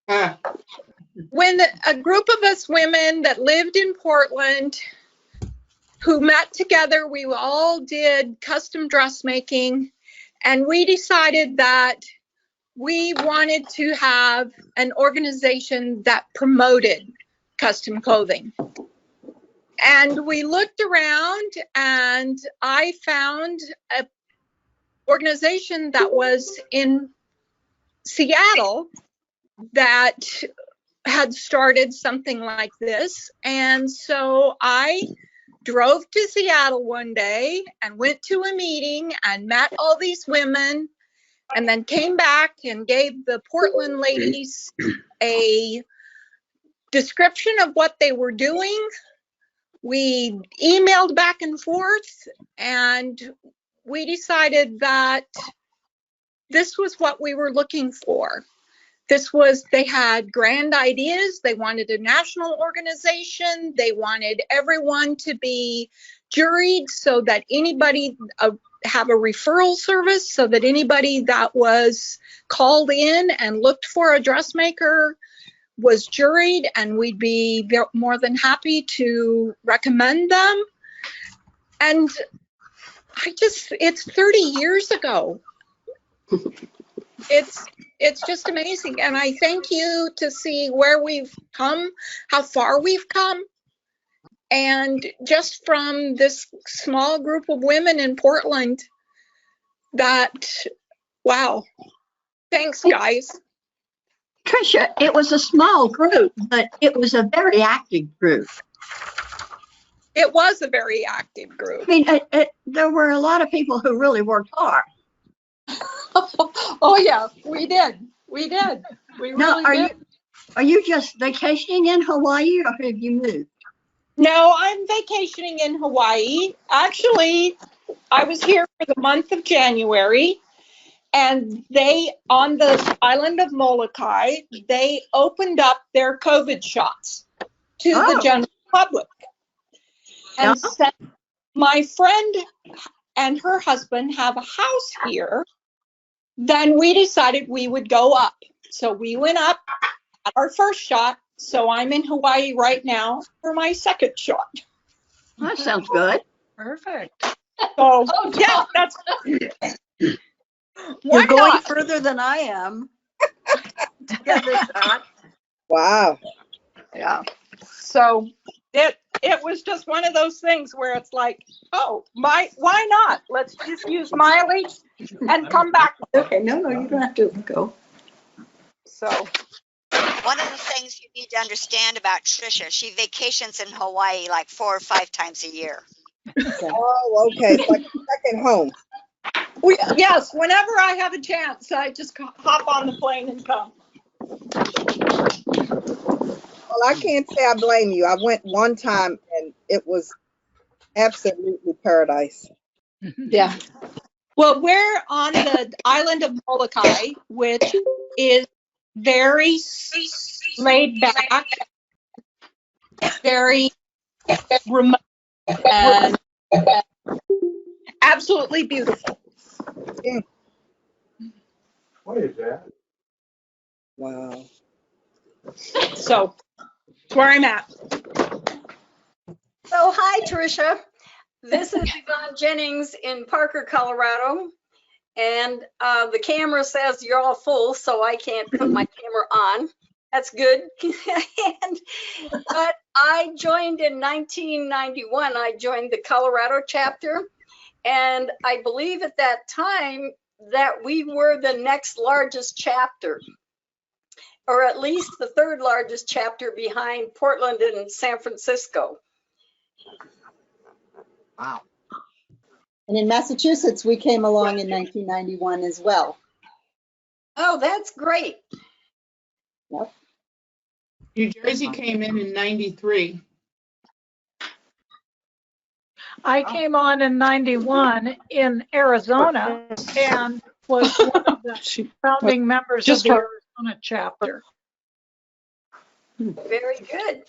When a group of us women that lived in Portland who met together, we all did custom dressmaking, and we decided that we wanted to have an organization that promoted custom clothing. And we looked around, and I found an organization that was in Seattle that had started something like this. And so I drove to Seattle one day and went to a meeting and met all these women, and then came back and gave the Portland ladies a description of what they were doing. We emailed back and forth, and we decided that this was what we were looking for. They had grand ideas. They wanted a national organization. They wanted everyone to be juried so that anybody have a referral service, so that anybody that was called in and looked for a dressmaker was juried, and we'd be more than happy to recommend them. And it's 30 years ago. It's just amazing. And I thank you to see where we've come, how far we've come. And just from this small group of women in Portland, wow. Thanks, guys. Tricia, it was a small group, but it was a very active group. It was a very active group. I mean, there were a lot of people who really worked hard. Oh yeah, we did. We really did. Are you just vacationing in Hawaii, or have you moved? No, I'm vacationing in Hawaii. Actually, I was here for the month of January, and on the island of Molokai, they opened up their COVID shots to the general public. And since my friend and her husband have a house here, then we decided we would go up. So we went up at our first shot. So I'm in Hawaii right now for my second shot. That sounds good. Perfect. So yeah, that's You're going further than I am. To get this shot. Wow. Yeah. So it was just one of those things where it's like, why not? Let's just use mileage and come back. Okay, no, you don't have to go. So one of the things you need to understand about Tricia, she vacations in Hawaii like 4 or 5 times a year. Oh, okay. It's like a second home. Yes, whenever I have a chance, I just hop on the plane and come. Well, I can't say I blame you. I went one time and it was absolutely paradise. Yeah. Well, we're on the island of Molokai, which is very laid back, very remote, and absolutely beautiful. Yeah. What is that? Wow. So that's where I'm at. So hi, Tricia. This is Yvonne Jennings in Parker, Colorado. And the camera says you're all full, so I can't put my camera on. That's good. But I joined in 1991. I joined the Colorado chapter. And I believe at that time that we were the next largest chapter, or at least the third largest chapter behind Portland and San Francisco. Wow. And in Massachusetts, we came along in 1991 as well. Oh, that's great. Yep. New Jersey came in 93. I came on in 91 in Arizona and was one of the founding members of the Arizona chapter. Very good.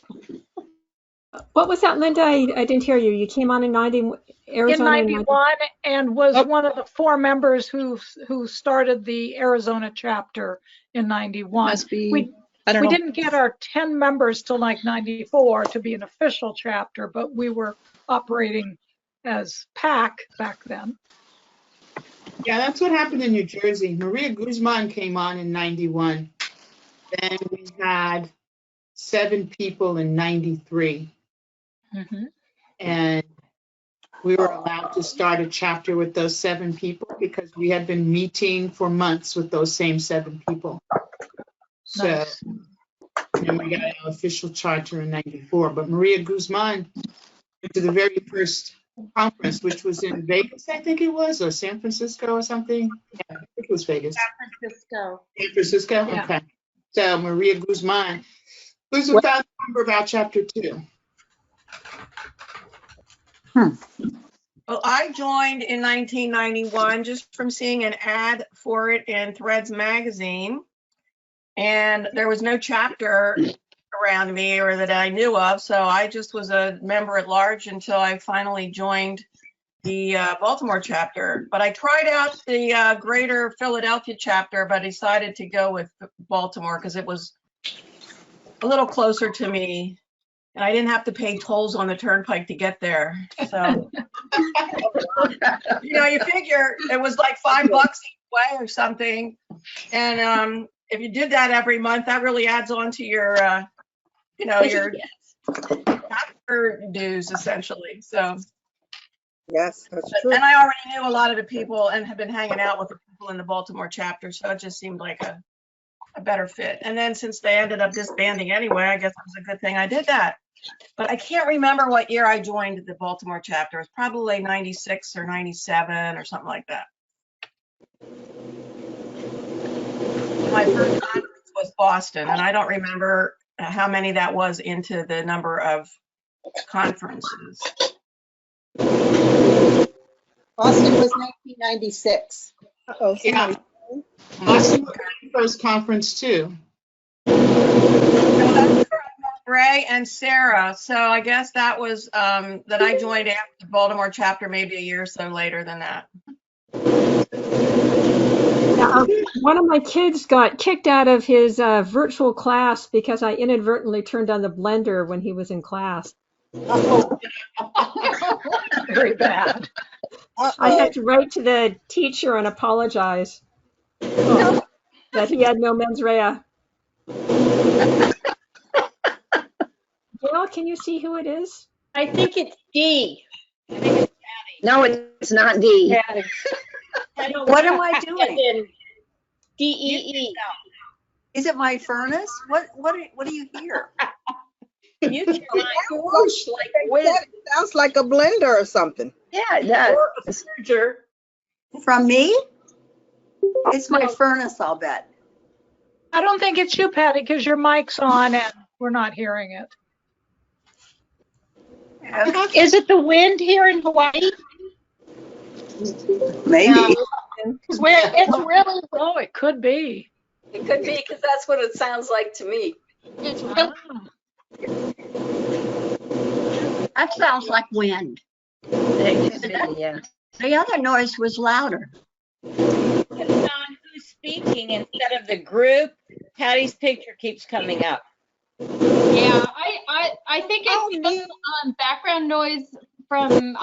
What was that, Linda? I didn't hear you. You came on in Arizona in 91 and was one of the 4 members who started the Arizona chapter in 91. Must be don't We know. didn't get our 10 members till like 94 to be an official chapter, but we were operating as PAC back then. Yeah, that's what happened in New Jersey. Maria Guzman came on in 91. Then we had 7 people in 93. Mm-hmm. And we were allowed to start a chapter with those 7 people because we had been meeting for months with those same 7 people. So Nice. then we got an official charter in 94. But Maria Guzman went to the very first conference, which was in Vegas, I think it was, or San Francisco or something. Yeah, I think it was Vegas. San Francisco. San Francisco? Yeah. Okay. So Maria Guzman, who's a founding member of our chapter too. Well, I joined in 1991 just from seeing an ad for it in Threads magazine. And there was no chapter around me or that I knew of. So I just was a member at large until I finally joined the Baltimore chapter. But I tried out the greater Philadelphia chapter, but decided to go with Baltimore because it was a little closer to me. And I didn't have to pay tolls on the turnpike to get there. So, you figure it was like $5 each way or something. And if you did that every month, that really adds on to your, your chapter dues essentially. So, Yes, that's true. and I already knew a lot of the people and have been hanging out with the people in the Baltimore chapter. So it just seemed like a better fit. And then since they ended up disbanding anyway, I guess it was a good thing I did that. But I can't remember what year I joined the Baltimore chapter. It was probably 96 or 97 or something like that. My first conference was Boston, and I don't remember how many that was into the number of conferences. Boston was 1996. Uh-oh, Yeah. Boston was my first conference too. Ray and Sarah. So I guess that was that I joined after the Baltimore chapter, maybe a year or so later than that. Yeah, one of my kids got kicked out of his virtual class because I inadvertently turned on the blender when he was in class. Oh, Very bad. I had to write to the teacher and apologize that he had no mens rea. Gail, can you see who it is? I think it's D. No, it's not D. What am I doing? DEE. Is it my furnace? What do you hear? You can whoosh like whiz. That sounds like a blender or something. Yeah, it does. Or a serger. From me? It's my furnace, I'll bet. I don't think it's you, Patty, because your mic's on and we're not hearing it. Is it the wind here in Hawaii? Maybe. It's really, Oh, it could be. It could be because that's what it sounds like to me. it's really, That sounds like wind. Yeah. The other noise was louder. depends on who's speaking instead of the group. Patty's picture keeps coming up. Yeah, I think it's background noise from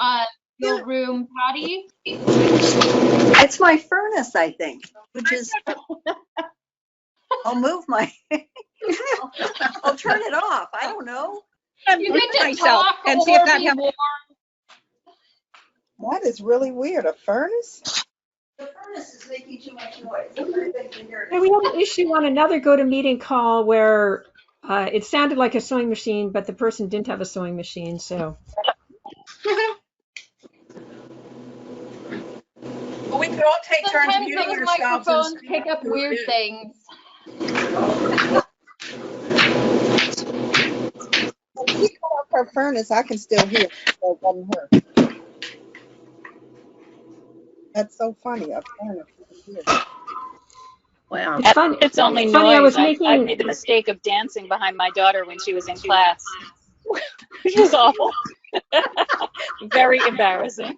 your room, Patty. It's my furnace, I think, which is, I'll move my, I'll turn it off. I don't know. You get to talk and or see if that be helps. warm. That is really weird. A furnace? The furnace is making too much noise. I'm gonna think we hear it. And we had an issue on another GoToMeeting call where it sounded like a sewing machine, but the person didn't have a sewing machine, so. Well, we could all take turns Sometimes muting those ourselves. microphones pick up weird things. When she cut off her furnace, I can still hear it. So it wasn't her. That's so funny. A furnace. You can hear it. Wow. It's funny. It's only It's noise. funny, I was I making, made the mistake of dancing behind my daughter when she was in class, which was awful. Very embarrassing.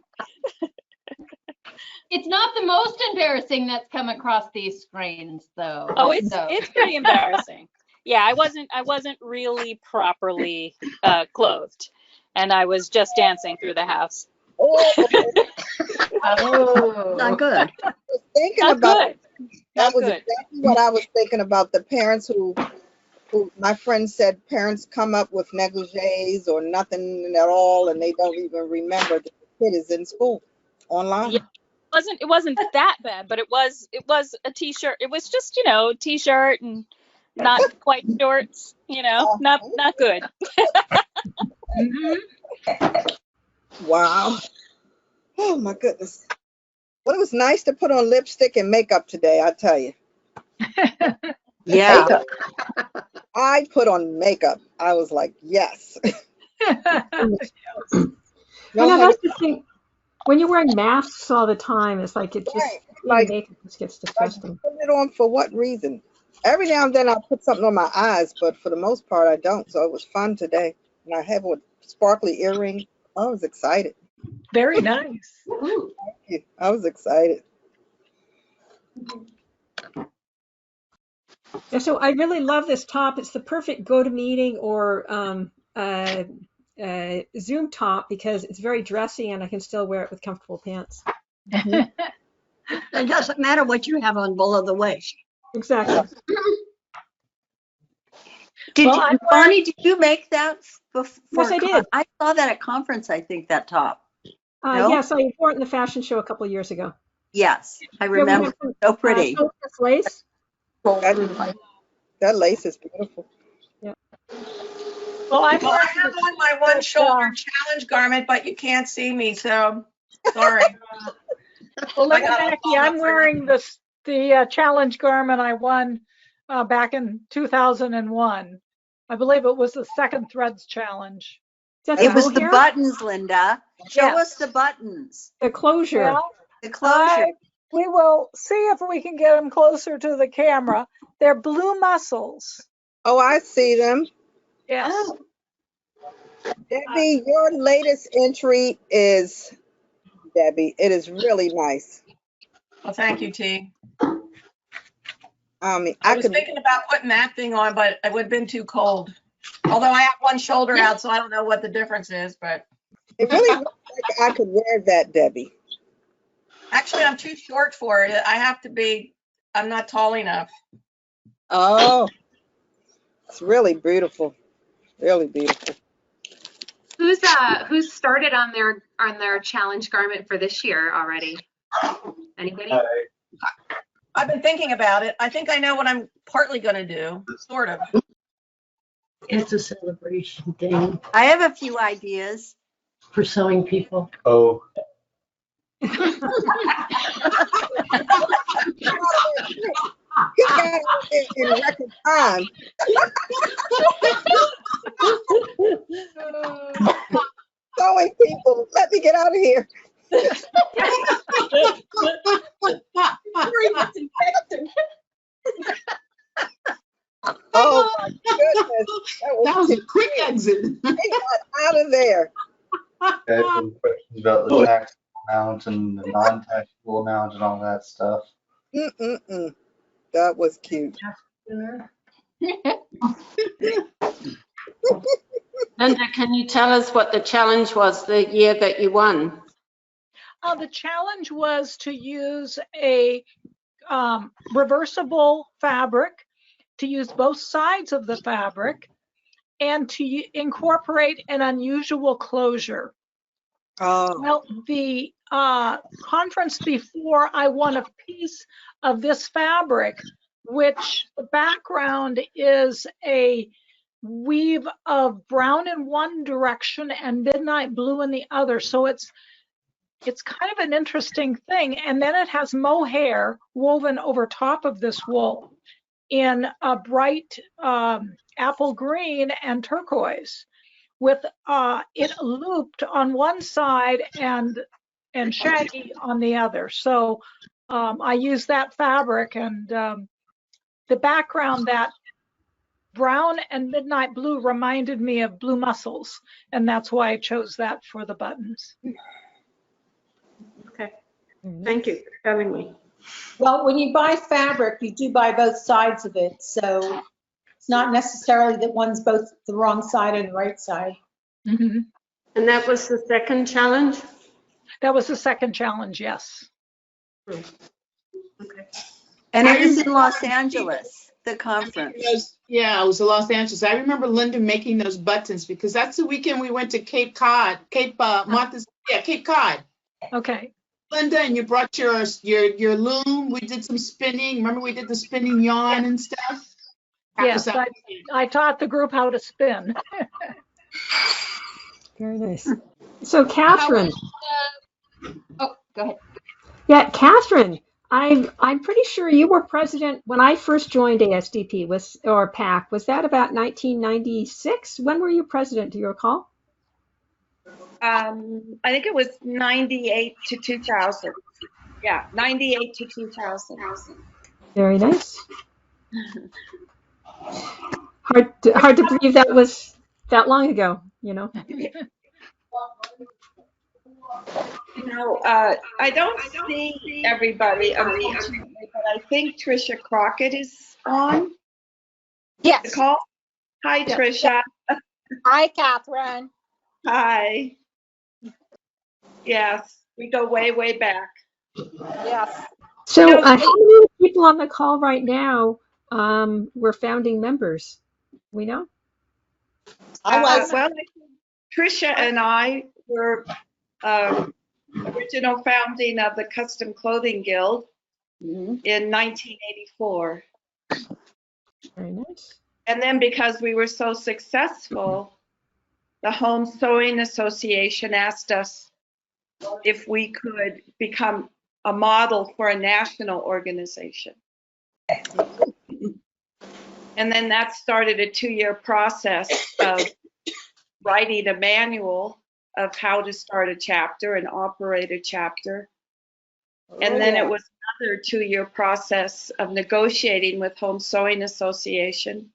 It's not the most embarrassing that's come across these screens, though. Oh, it's pretty embarrassing. yeah, I wasn't really properly clothed, and I was just dancing through the house. Oh, Not good. I was thinking Not about good. that Not was good. exactly what I was thinking about. The parents who my friend said parents come up with negligees or nothing at all, and they don't even remember that the kid is in school online. Yeah, it wasn't that bad, but it was a t-shirt. It was just, t-shirt and not quite shorts, not good. Wow. Oh my goodness. Well, it was nice to put on lipstick and makeup today, I tell you. Yeah. I put on makeup. I was like, yes. That's the thing. When you're wearing masks all the time, it's like it just Like, makeup just gets disgusting. I put it on for what reason? Every now and then I'll put something on my eyes, but for the most part I don't. So it was fun today. And I have a sparkly earring. I was excited. Very nice. Thank you. I was excited. Yeah, so I really love this top. It's the perfect go-to-meeting or Zoom top because it's very dressy and I can still wear it with comfortable pants. It doesn't matter what you have on below the waist. Exactly. Barney, did you make that before? Yes, I did. I saw that at conference, I think, that top. No? Yes, I wore it in the fashion show a couple of years ago. Yes, I remember. So pretty. Lace. That lace is beautiful. Yeah. Well, I have on my one shoulder challenge garment, but you can't see me, so sorry. Well, Lady Mackie, I'm wearing the challenge garment I won back in 2001. I believe it was the second Threads challenge. It was the buttons, Linda. Show us the buttons. The closure. Well, the closure. We will see if we can get them closer to the camera. They're blue mussels. Oh, I see them. Yes. Oh. Debbie, your latest entry is, Debbie, it is really nice. Well, thank you, T. I mean, I was thinking about putting that thing on, but it would have been too cold. Although I have one shoulder out, so I don't know what the difference is, but. It really looks like I could wear that, Debbie. Actually, I'm too short for it. I'm not tall enough. Oh, it's really beautiful. Really beautiful. Who's started on their challenge garment for this year already? Anybody? I've been thinking about it. I think I know what I'm partly going to do, sort of. It's a celebration thing I have a few ideas. for sewing people. Oh. Get that in record time. Sewing people, let me get out of here. Oh my goodness. That was a quick exit. They got out of there. I had some questions about the taxable amount and the non-taxable amount and all that stuff. That was cute. Linda, can you tell us what the challenge was the year that you won? The challenge was to use a reversible fabric, to use both sides of the fabric, and to incorporate an unusual closure. Oh. Well, the conference before, I won a piece of this fabric, which the background is a weave of brown in one direction and midnight blue in the other. So it's kind of an interesting thing. And then it has mohair woven over top of this wool in a bright apple green and turquoise, with it looped on one side and shaggy on the other. So I used that fabric, and the background, that brown and midnight blue, reminded me of blue mussels, and that's why I chose that for the buttons. Okay, thank you for telling me. Well, when you buy fabric, you do buy both sides of it. So It's not necessarily that one's both the wrong side and the right side. Mm-hmm. And that was the second challenge? That was the second challenge, yes. Okay. And I it was in remember- Los Angeles, the conference. Yeah, it was in Los Angeles. I remember Linda making those buttons because that's the weekend we went to Cape Cod, Cape Cod. Okay. Linda, and you brought your loom. We did some spinning. Remember we did the spinning yarn and stuff? Yes, I taught the group how to spin. Very nice. So, Catherine. Oh, go ahead. Yeah, Catherine, I'm pretty sure you were president when I first joined ASDP or PAC. Was that about 1996? When were you president? Do you recall? I think it was 98 to 2000. Yeah, 98 to 2000. Very nice. Hard to believe that was that long ago, you know. I don't see everybody, unfortunately, but I think Trisha Crockett is on. Yes. The call. Hi, Yes. Trisha. Hi, Catherine. Hi. Yes, we go way, way back. Yes. So, how many people on the call right now were founding members? We know? I was. Well, Trisha and I were original founding of the Custom Clothing Guild in 1984. Very nice. And then because we were so successful, the Home Sewing Association asked us if we could become a model for a national organization. And then that started a 2-year process of writing a manual of how to start a chapter and operate a chapter. And then it was another 2-year process of negotiating with Home Sewing Association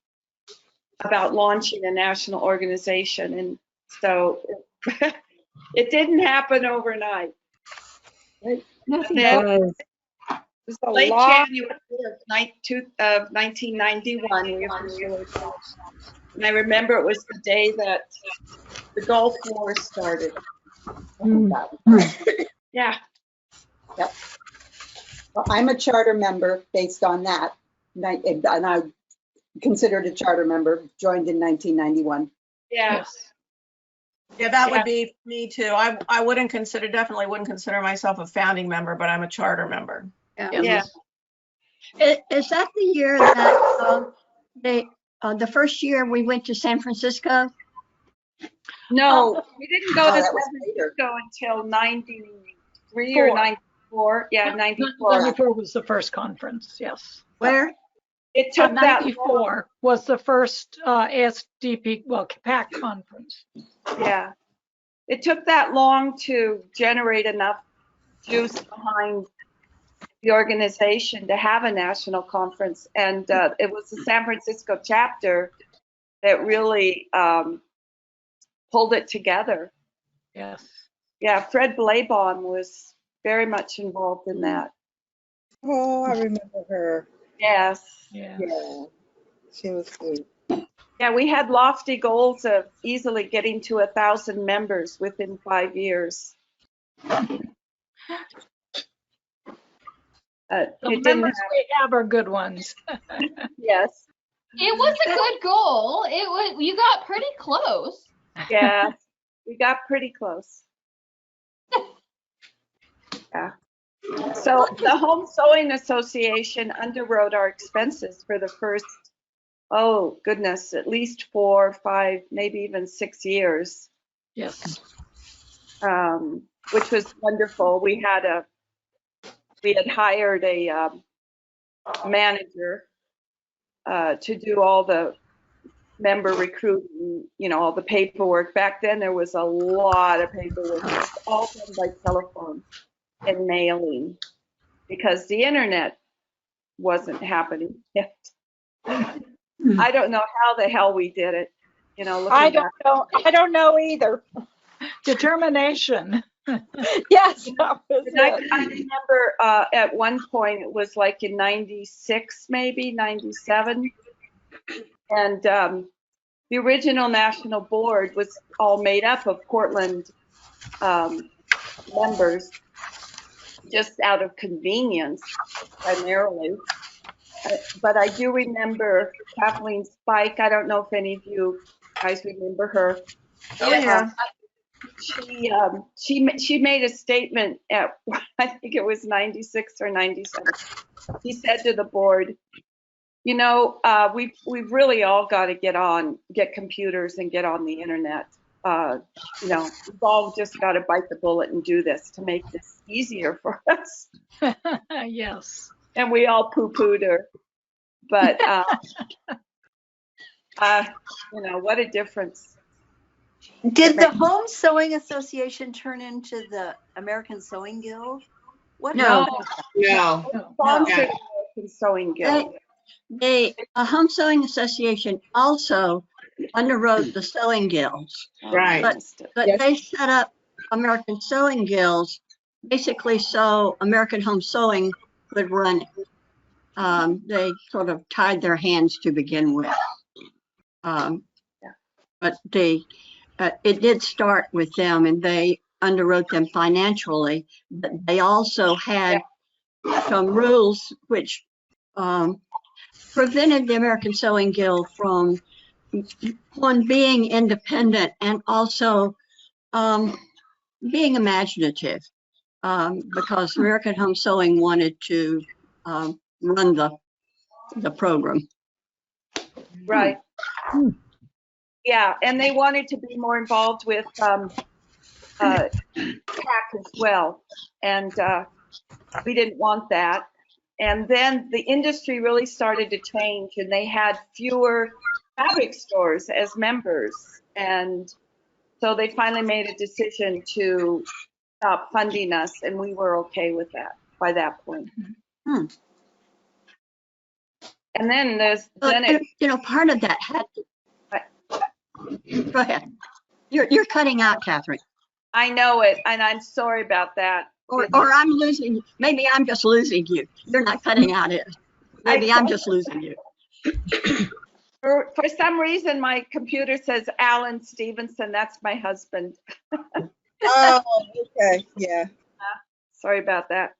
about launching a national organization. And so it didn't happen overnight. Nothing Then, does. it was late January of 1991. We officially launched. And I remember it was the day that the Gulf War started. Yeah. Yep. Well, I'm a charter member based on that. And I considered a charter member, joined in 1991. Yes. Yeah, that would be me too. I definitely wouldn't consider myself a founding member, but I'm a charter member. Yeah. Is that the year that the first year we went to San Francisco? No, we didn't go to that San was Francisco until 93 or 94. Yeah, 94. 94 was the first conference, yes. Where? It took that 94 was the first ASDP, PAC conference. Yeah. It took that long to generate enough juice behind the organization to have a national conference. And it was the San Francisco chapter that really pulled it together. Yes. Yeah, Fred Blaybon was very much involved in that. Oh, I remember her. Yes. Yeah. Yeah, she was good. Yeah, we had lofty goals of easily getting to 1,000 members within 5 years. The It didn't members we have are good ones. Yes. It was a good goal. You got pretty close. Yeah, we got pretty close. Yeah. So the Home Sewing Association underwrote our expenses for the first, oh goodness, at least 4, 5, maybe even 6 years. Yes. Which was wonderful. We had hired a manager to do all the member recruiting, all the paperwork. Back then there was a lot of paperwork, all done by telephone and mailing, because the internet wasn't happening yet. I don't know how the hell we did it. I don't know either. Determination. Yes. That was I remember at one point it was like in 96, maybe 97. And the original national board was all made up of Portland members, just out of convenience primarily. But I do remember Kathleen Spike. I don't know if any of you guys remember her. Oh, yeah. She made a statement at, I think it was 96 or 97. She said to the board, you know, we've really all got to get computers and get on the internet. You know, we've all just got to bite the bullet and do this to make this easier for us. Yes. And we all poo-pooed her. But, you know, what a difference. Did the Home Sewing Association turn into the American Sewing Guild? What? No. No. Sponsored American Sewing Guild. The Home Sewing Association also underwrote the sewing guilds. Right. But they set up American Sewing Guilds basically so American Home Sewing could run it. They sort of tied their hands to begin with. But it did start with them, and they underwrote them financially, but they also had some rules which prevented the American Sewing Guild from, one, being independent and also being imaginative, because American Home Sewing wanted to run the program. Right. Yeah, and they wanted to be more involved with PAC as well, and we didn't want that. And then the industry really started to change, and they had fewer fabric stores as members, and so they finally made a decision to stop funding us, and we were okay with that by that point. And then part of that had to. Go ahead. You're cutting out, Catherine. I know it, and I'm sorry about that. Or I'm losing. Maybe I'm just losing you. You're not cutting out it. Maybe I'm just losing you. For some reason, my computer says Alan Stevenson. That's my husband. Oh, okay. Yeah. Sorry about that.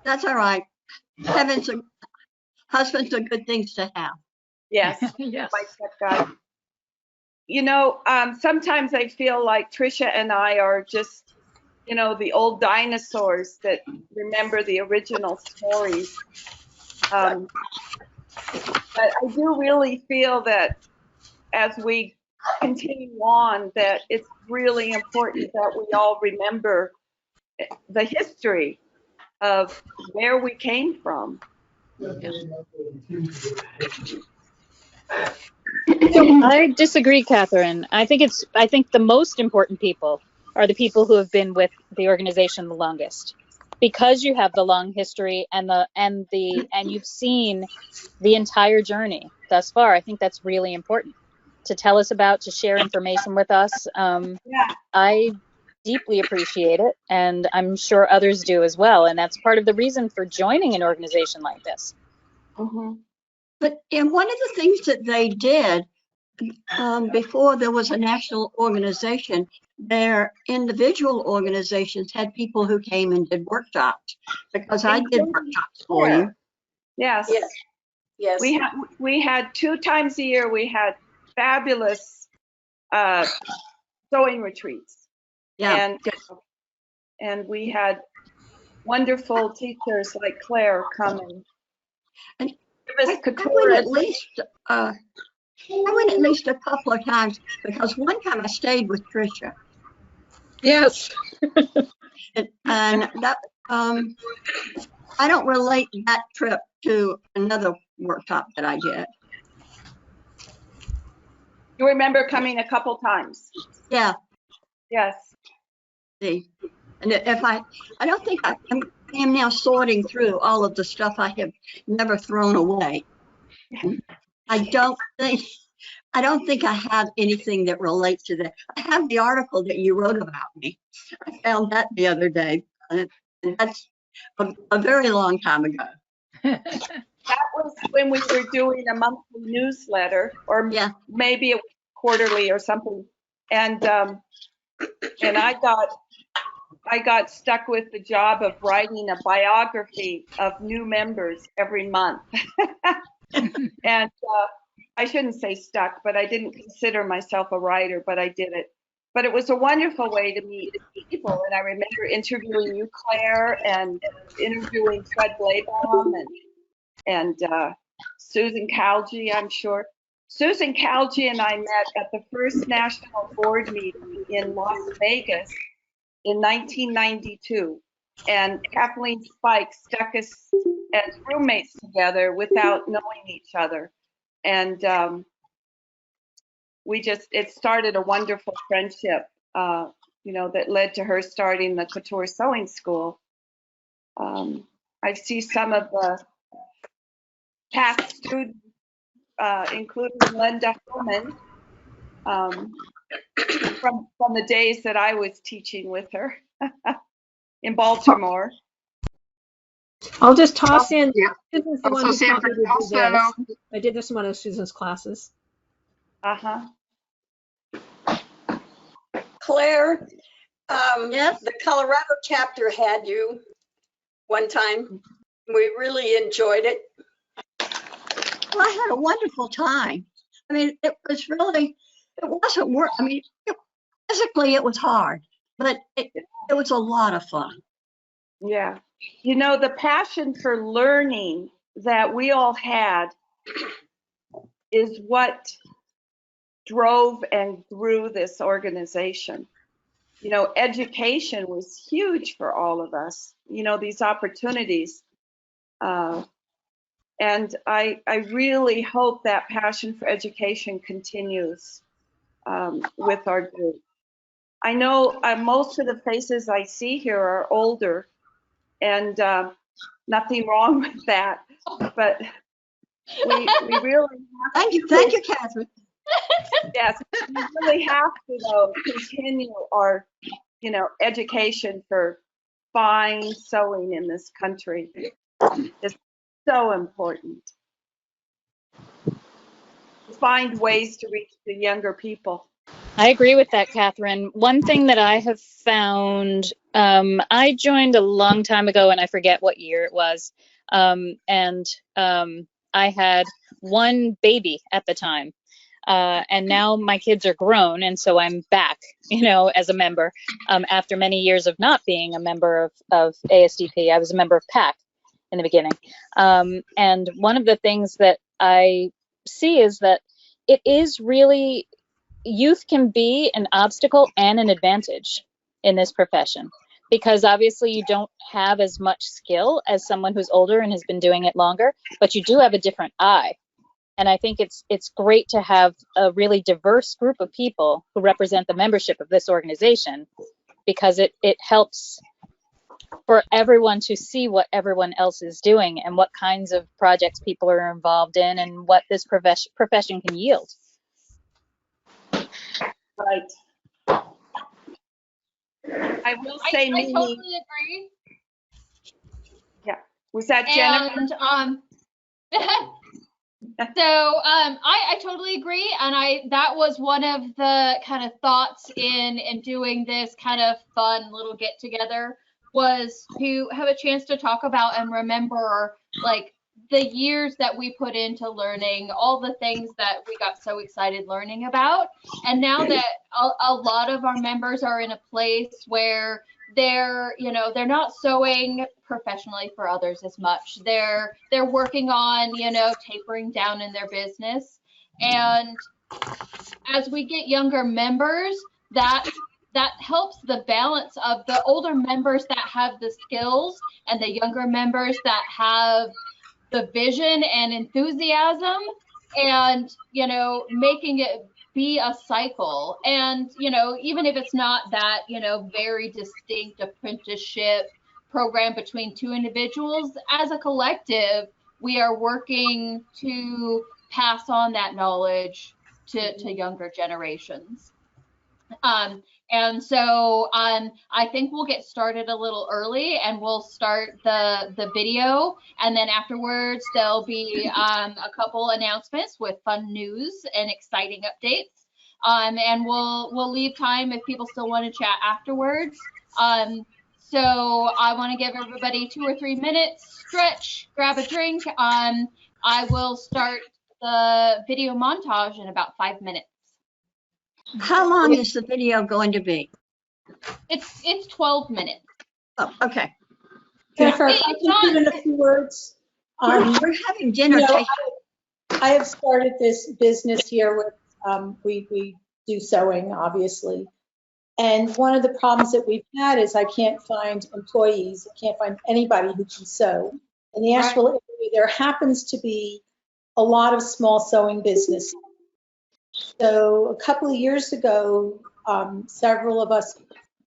That's all right. Husbands are good things to have. Yes. Yes. Like that guy. You know, sometimes I feel like Tricia and I are just, you know, the old dinosaurs that remember the original stories. But I do really feel that as we continue on, that it's really important that we all remember the history of where we came from. I disagree, Catherine. I think the most important people are the people who have been with the organization the longest, because you have the long history and you've seen the entire journey thus far. I think that's really important to tell us about, to share information with us. I deeply appreciate it, and I'm sure others do as well. And that's part of the reason for joining an organization like this. But one of the things that they did before there was a national organization, their individual organizations had people who came and did workshops, because I did workshops for you. Yes. Yes. We had 2 times a year, we had fabulous sewing retreats. Yeah. And we had wonderful teachers like Claire come and give us couture. I went at least a couple of times, because one time I stayed with Tricia. Yes. And that I don't relate that trip to another workshop that I did. You remember coming a couple times? Yeah. Yes. See, and if I don't think I am now sorting through all of the stuff I have never thrown away. I don't think I have anything that relates to that. I have the article that you wrote about me. I found that the other day, and that's a very long time ago. That was when we were doing a monthly newsletter, or maybe it was quarterly or something. And I got stuck with the job of writing a biography of new members every month. And I shouldn't say stuck, but I didn't consider myself a writer, but I did it. But it was a wonderful way to meet people. And I remember interviewing you, Claire, and interviewing Fred Blaybaum and Susan Calgi, I'm sure. Susan Calgi and I met at the first national board meeting in Las Vegas in 1992. And Kathleen Spike stuck us as roommates together without knowing each other. And it started a wonderful friendship, that led to her starting the Couture Sewing School. I see some of the past students, including Linda Hillman, from the days that I was teaching with her in Baltimore. I'll just toss in. Yeah. Susan's the one who taught me to do this. I did this in one of Susan's classes. Claire, the Colorado chapter had you one time. We really enjoyed it. Well, I had a wonderful time. I mean, it wasn't work. I mean, physically it was hard, but it was a lot of fun. Yeah. The passion for learning that we all had is what drove and grew this organization. Education was huge for all of us, these opportunities. And I really hope that passion for education continues with our group. I know most of the faces I see here are older, and nothing wrong with that, but we really have to. Thank you, Catherine. Yes, we really have to, though, continue our, education for fine sewing in this country. It's so important to find ways to reach the younger people. I agree with that, Catherine. One thing that I have found, I joined a long time ago, and I forget what year it was, and I had one baby at the time. And now my kids are grown, and so I'm back, as a member after many years of not being a member of ASDP. I was a member of PAC in the beginning. And one of the things that I see is that it is really, youth can be an obstacle and an advantage in this profession, because obviously you don't have as much skill as someone who's older and has been doing it longer, but you do have a different eye. And I think it's great to have a really diverse group of people who represent the membership of this organization, because it helps for everyone to see what everyone else is doing and what kinds of projects people are involved in and what this profession can yield. Right. I will say, I totally agree. Yeah. Was that Jennifer? And so I totally agree, and that was one of the kind of thoughts in doing this kind of fun little get together, was to have a chance to talk about and remember like the years that we put into learning, all the things that we got so excited learning about. And now that a lot of our members are in a place where they're not sewing professionally for others as much. They're working on, tapering down in their business. And as we get younger members, that helps the balance of the older members that have the skills and the younger members that have the vision and enthusiasm, and making it be a cycle. And even if it's not that very distinct apprenticeship program between two individuals, as a collective we are working to pass on that knowledge to younger generations. And so I think we'll get started a little early, and we'll start the video, and then afterwards there'll be a couple announcements with fun news and exciting updates. And we'll leave time if people still want to chat afterwards. So I want to give everybody 2 or 3 minutes, stretch, grab a drink. I will start the video montage in about 5 minutes. How long is the video going to be? It's 12 minutes. Oh, okay. Jennifer, if I can put in a few words. We're having dinner. I have started this business here with, we do sewing, obviously. And one of the problems that we've had is I can't find employees. I can't find anybody who can sew. In the Asheville area, there happens to be a lot of small sewing businesses. So a couple of years ago, several of us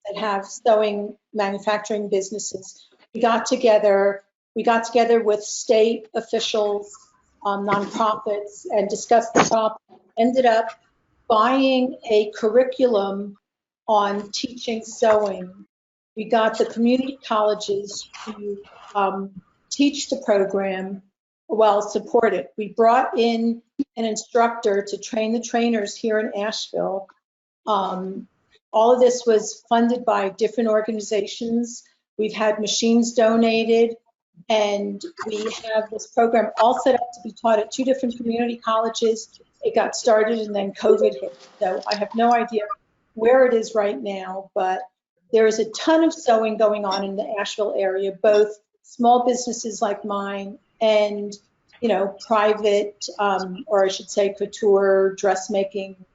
that have sewing manufacturing businesses, we got together with state officials, nonprofits, and discussed the problem. Ended up buying a curriculum on teaching sewing. We got the community colleges to teach the program, well, support it. We brought in an instructor to train the trainers here in Asheville. All of this was funded by different organizations. We've had machines donated, and we have this program all set up to be taught at 2 different community colleges. It got started and then COVID hit. So I have no idea where it is right now, but there is a ton of sewing going on in the Asheville area, both small businesses like mine and, you know, private, or I should say couture, dressmaking,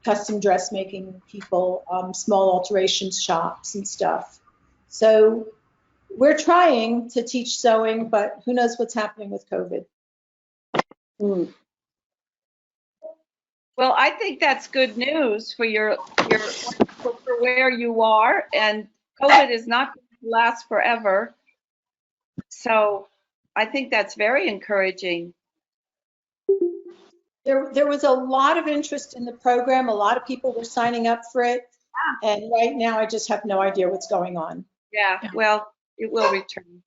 custom dressmaking people, small alterations shops and stuff. So we're trying to teach sewing, but who knows what's happening with COVID. Well, I think that's good news for for where you are, and COVID is not going to last forever. So I think that's very encouraging. There was a lot of interest in the program. A lot of people were signing up for it. And right now I just have no idea what's going on. Yeah, well, it will return.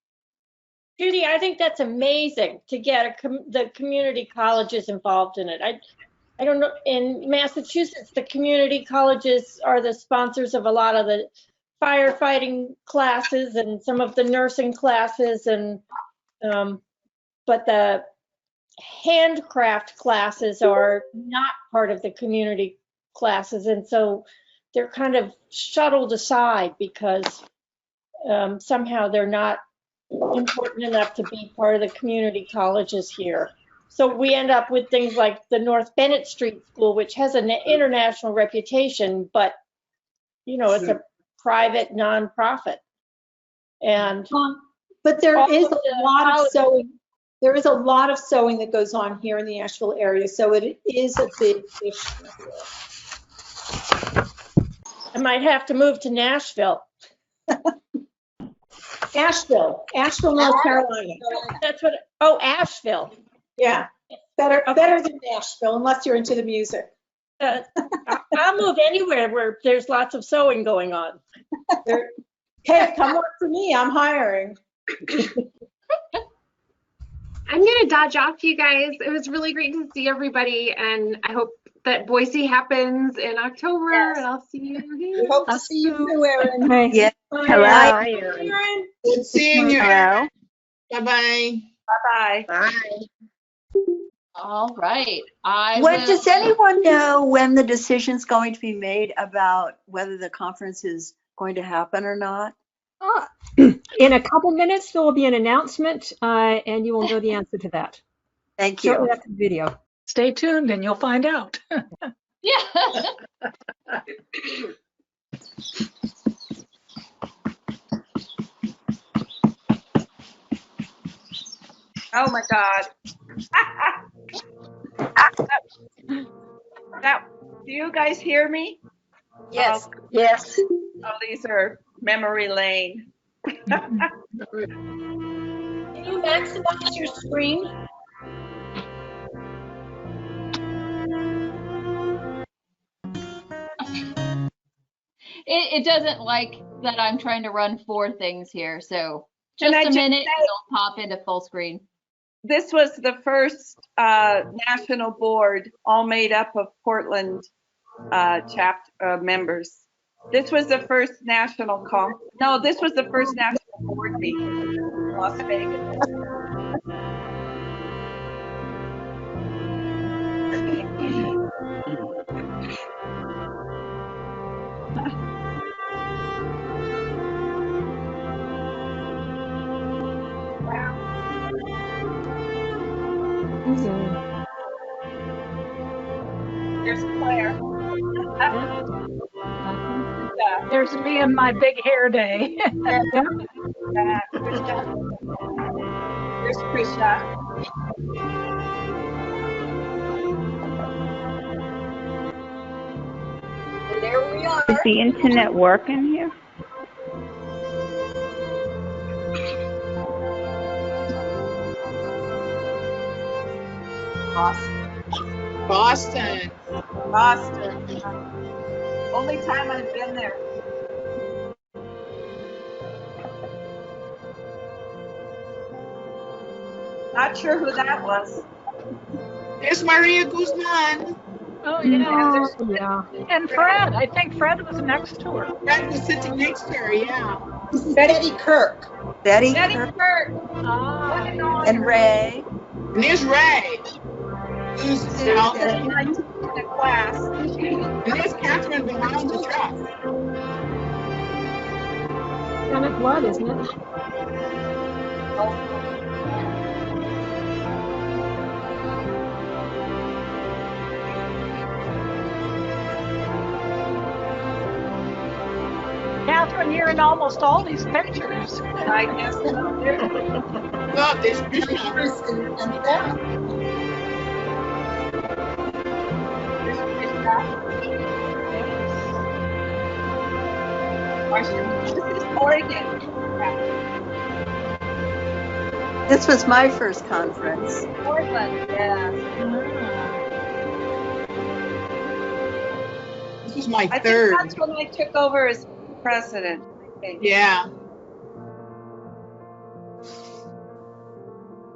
Judy, I think that's amazing to get the community colleges involved in it. I don't know, in Massachusetts, the community colleges are the sponsors of a lot of the firefighting classes and some of the nursing classes, and but the handcraft classes are not part of the community classes, and so they're kind of shuttled aside because somehow they're not important enough to be part of the community colleges here. So we end up with things like the North Bennett Street School, which has an international reputation, but you know, it's a private nonprofit. And but there is a lot of sewing. There is a lot of sewing that goes on here in the Asheville area, so it is a big issue. I might have to move to Nashville. Asheville, North Carolina. That's what. Oh, Asheville. Yeah, better than Nashville, unless you're into the music. I'll move anywhere where there's lots of sewing going on. Hey, come work for me. I'm hiring. I'm going to dodge off, you guys. It was really great to see everybody, and I hope that Boise happens in October, and I'll see you here. We hope to see you too, Erin. Hi. Yeah. Hello. Hi, Erin. Good seeing you. Hello. Bye-bye. Bye-bye. Bye. All right. Does anyone know when the decision's going to be made about whether the conference is going to happen or not? In a couple minutes, there will be an announcement, and you will know the answer to that. Thank you. Shortly after the video. Stay tuned and you'll find out. Yeah. Oh my God. Do you guys hear me? Yes. Yes. Oh, these are memory lane. Can you maximize your screen? it doesn't like that I'm trying to run 4 things here. So just I a just minute, say- it'll pop into full screen. This was the first national board, all made up of Portland chapter members. This was the first national no, this was the first national board meeting in Las Vegas. There's Claire. There's me and my big hair day. There's Krisha. And there we are. Is the internet working here? Boston. Boston. Only time I've been there. Not sure who that was. There's Maria Guzman. Oh, yeah. And Fred, I think Fred was next to her. Fred was sitting next to her, yeah. Betty Kirk. Betty Kirk. Ah. And Ray. And there's Ray. Who's out in the class. And there's Catherine behind the truck. Senate blood, isn't it? Catherine, you're in almost all these pictures. I guess so. Look, there's Krisha. And Sarah. This is Oregon. This was my first conference. Portland, yeah. This was my I third. think that's when I took over as president. I think. Yeah.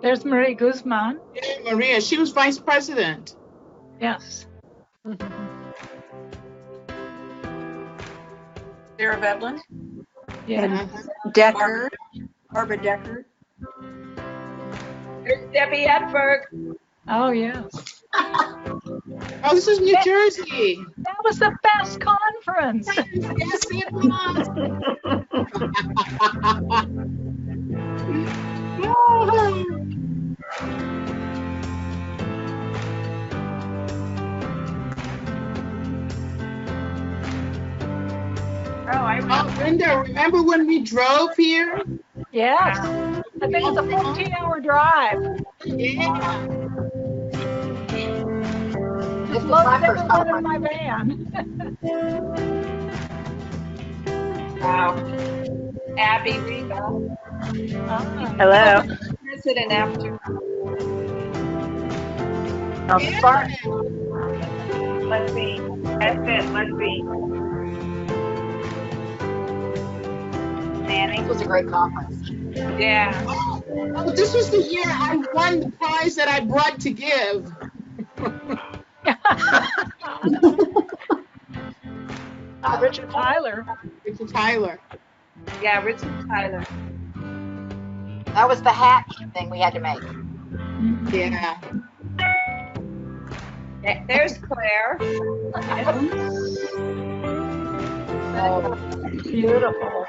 There's Marie Guzman. Yeah, Maria. She was vice president. Yes. Sarah Vedlin. Yeah. Decker. Barbara Decker. There's Debbie Edberg. Oh, yes. Oh, this is New Jersey. That was the best conference. Yes, it was. Linda, remember when we drove here? Yes. I think it's a 14-hour drive. Yeah. It's most everyone in my van. Wow. Abby Riva. Hello. President after. Let's see. That's it. Let's see. Nanny. This was a great conference. Yeah. Oh, this was the year I won the prize that I brought to give. Richard Tyler. Richard Tyler. Yeah, Richard Tyler. That was the hat thing we had to make. Yeah. There's Claire. Oh, beautiful.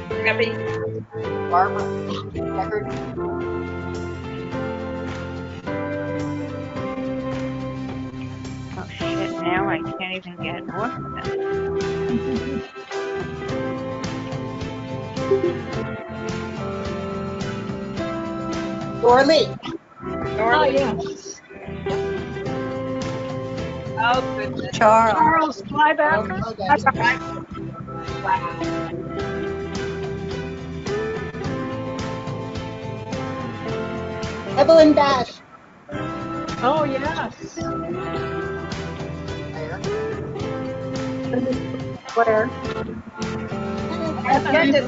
Debbie. Barbara. Deckard. Oh shit, now I can't even get off of it. Dorley. Oh, yes. Oh, goodness. Charles Flybacker. Evelyn Bash. Oh, yes. Claire. I've got And to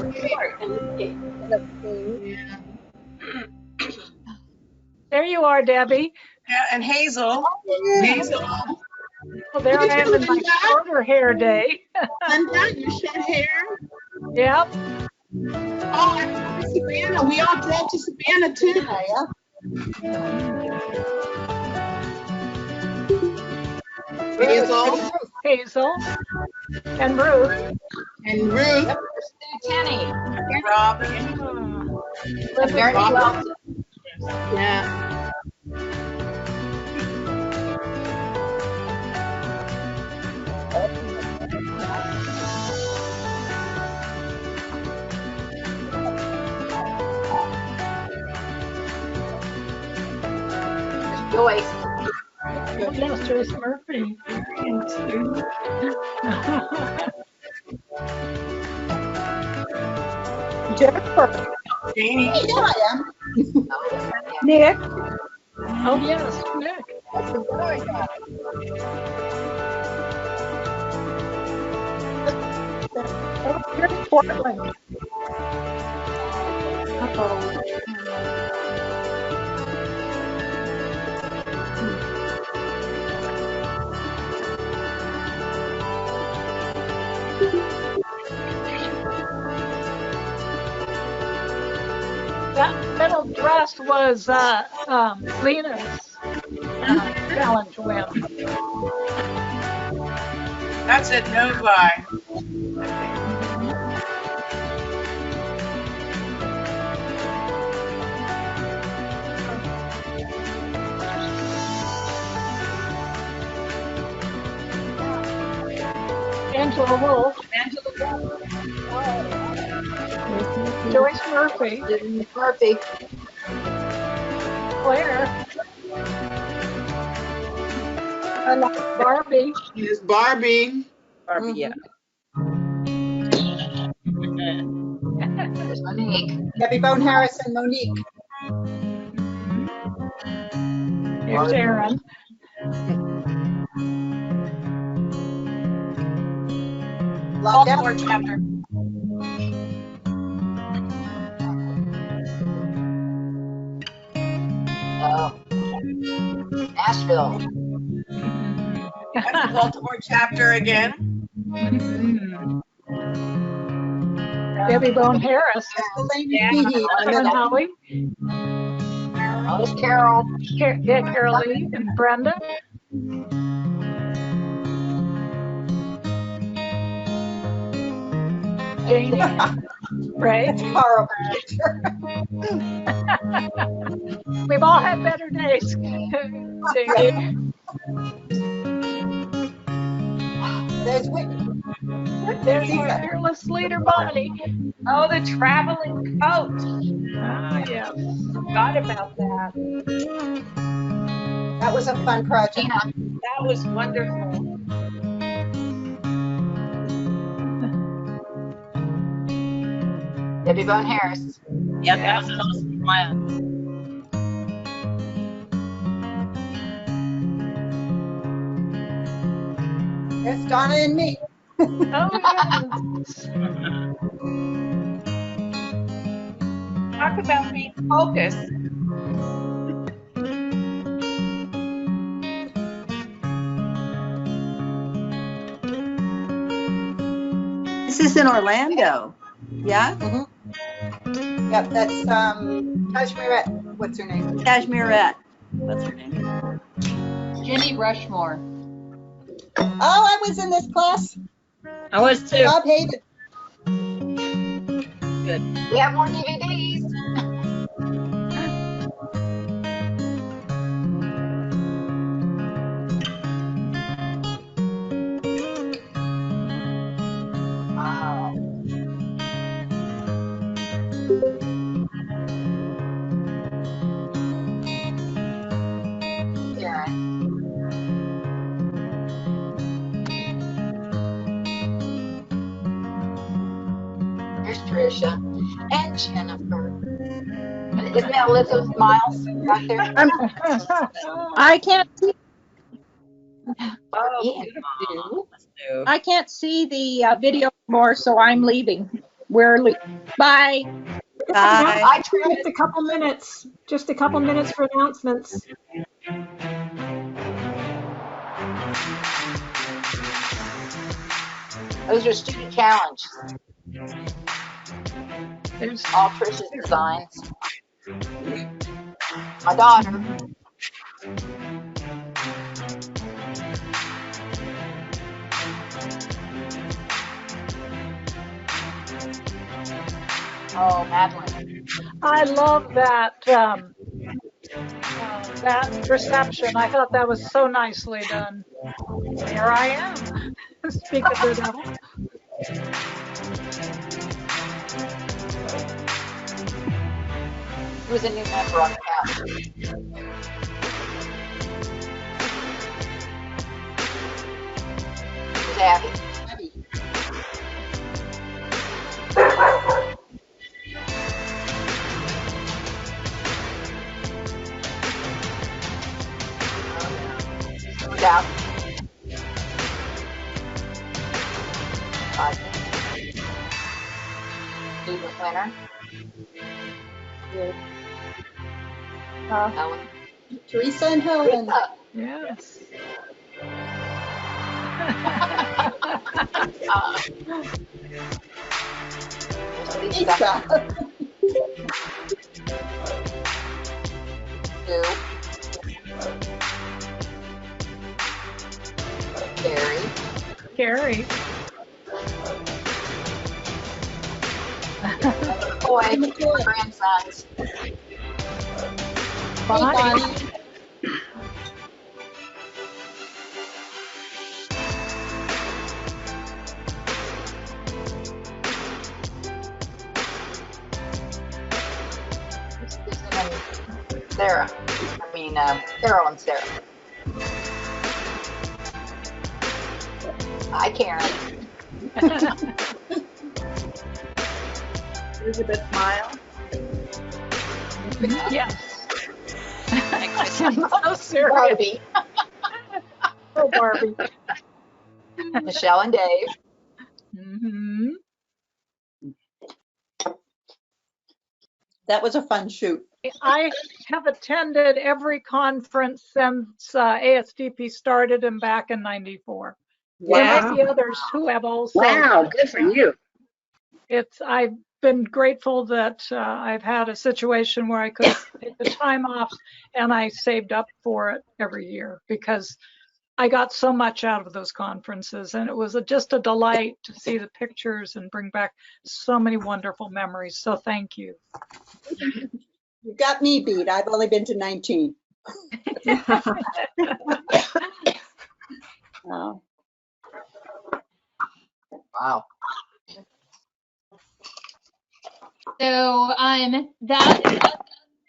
there you are, Debbie. Yeah, and Hazel. Hazel. Well, there I am in my Linda? shorter hair day. Linda, your short hair? Yep. Oh, I remember Savannah. We all drove to Savannah too. Hazel. Hazel. And Ruth. And Ruth. Yep, Tenny. Rob. And Mary Wells. Yeah. Joyce. Oh, yes, Joyce Murphy. Jennifer. Janie. Hey, there I am. Nick. Oh, yes, Nick. Oh, here's Portland. That middle dress was Lena's challenge win. That's at Novi. Angela Wolf. Joyce Murphy. Murphy. Claire. Barbie. Yes, Barbie. Barbie, yeah. There's Monique. Debbie Bone Harris and Monique. Here's Aaron. Baltimore chapter. Oh. Nashville. That's the Baltimore chapter again. Debbie Bone Harris. And Howie. Oh, there's Carol. Carol Lee and Brenda. Janie. Right? It's a horrible picture. We've all had better days. Janie. There's Whitney. There's our fearless leader, Bonnie. Oh, the traveling coat. Ah, yes. Forgot about that. That was a fun project. That was wonderful. Debbie Bone Harris. Yep, that was an awesome plan. There's Donna and me. Oh, yes. Talk about being focused. This is in Orlando. Yeah? Yep, that's Kashmirette. What's her name? Kashmirette. What's her name? Jenny Rushmore. Oh, I was in this class. I was too. Bob hated. Good. We have more DVDs. Wow. Karen. There's Tricia and Jennifer. Isn't that Elizabeth Miles right there? I can't see. Oh, beautiful. I can't see the video anymore, so I'm leaving. Bye. Bye. Just a couple minutes. Just a couple minutes for announcements. Those are student challenge. There's all Trish's designs. My daughter. Oh, Madeline. I love that that reception. I thought that was so nicely done. Here I am. Speak of the devil. Who's a new member on the council? Who's Abby? Who's out? Student winner. Helen. Teresa and Helen. Yes. Lisa. Sue. Carrie. Carrie. Boy, grandsons. Bonnie. Sarah. I mean, Carol and Sarah. Hi, Karen. Elizabeth Smile. Yes. So serious. Barbie. Oh, Barbie. Michelle and Dave. Mm-hmm. That was a fun shoot. I have attended every conference since ASDP started and back in '94. There might be others who have also. Wow, good for you. I've been grateful that I've had a situation where I could take the time off, and I saved up for it every year because I got so much out of those conferences, and it was just a delight to see the pictures and bring back so many wonderful memories. So thank you. You got me beat. I've only been to 19. Oh. Wow. So that's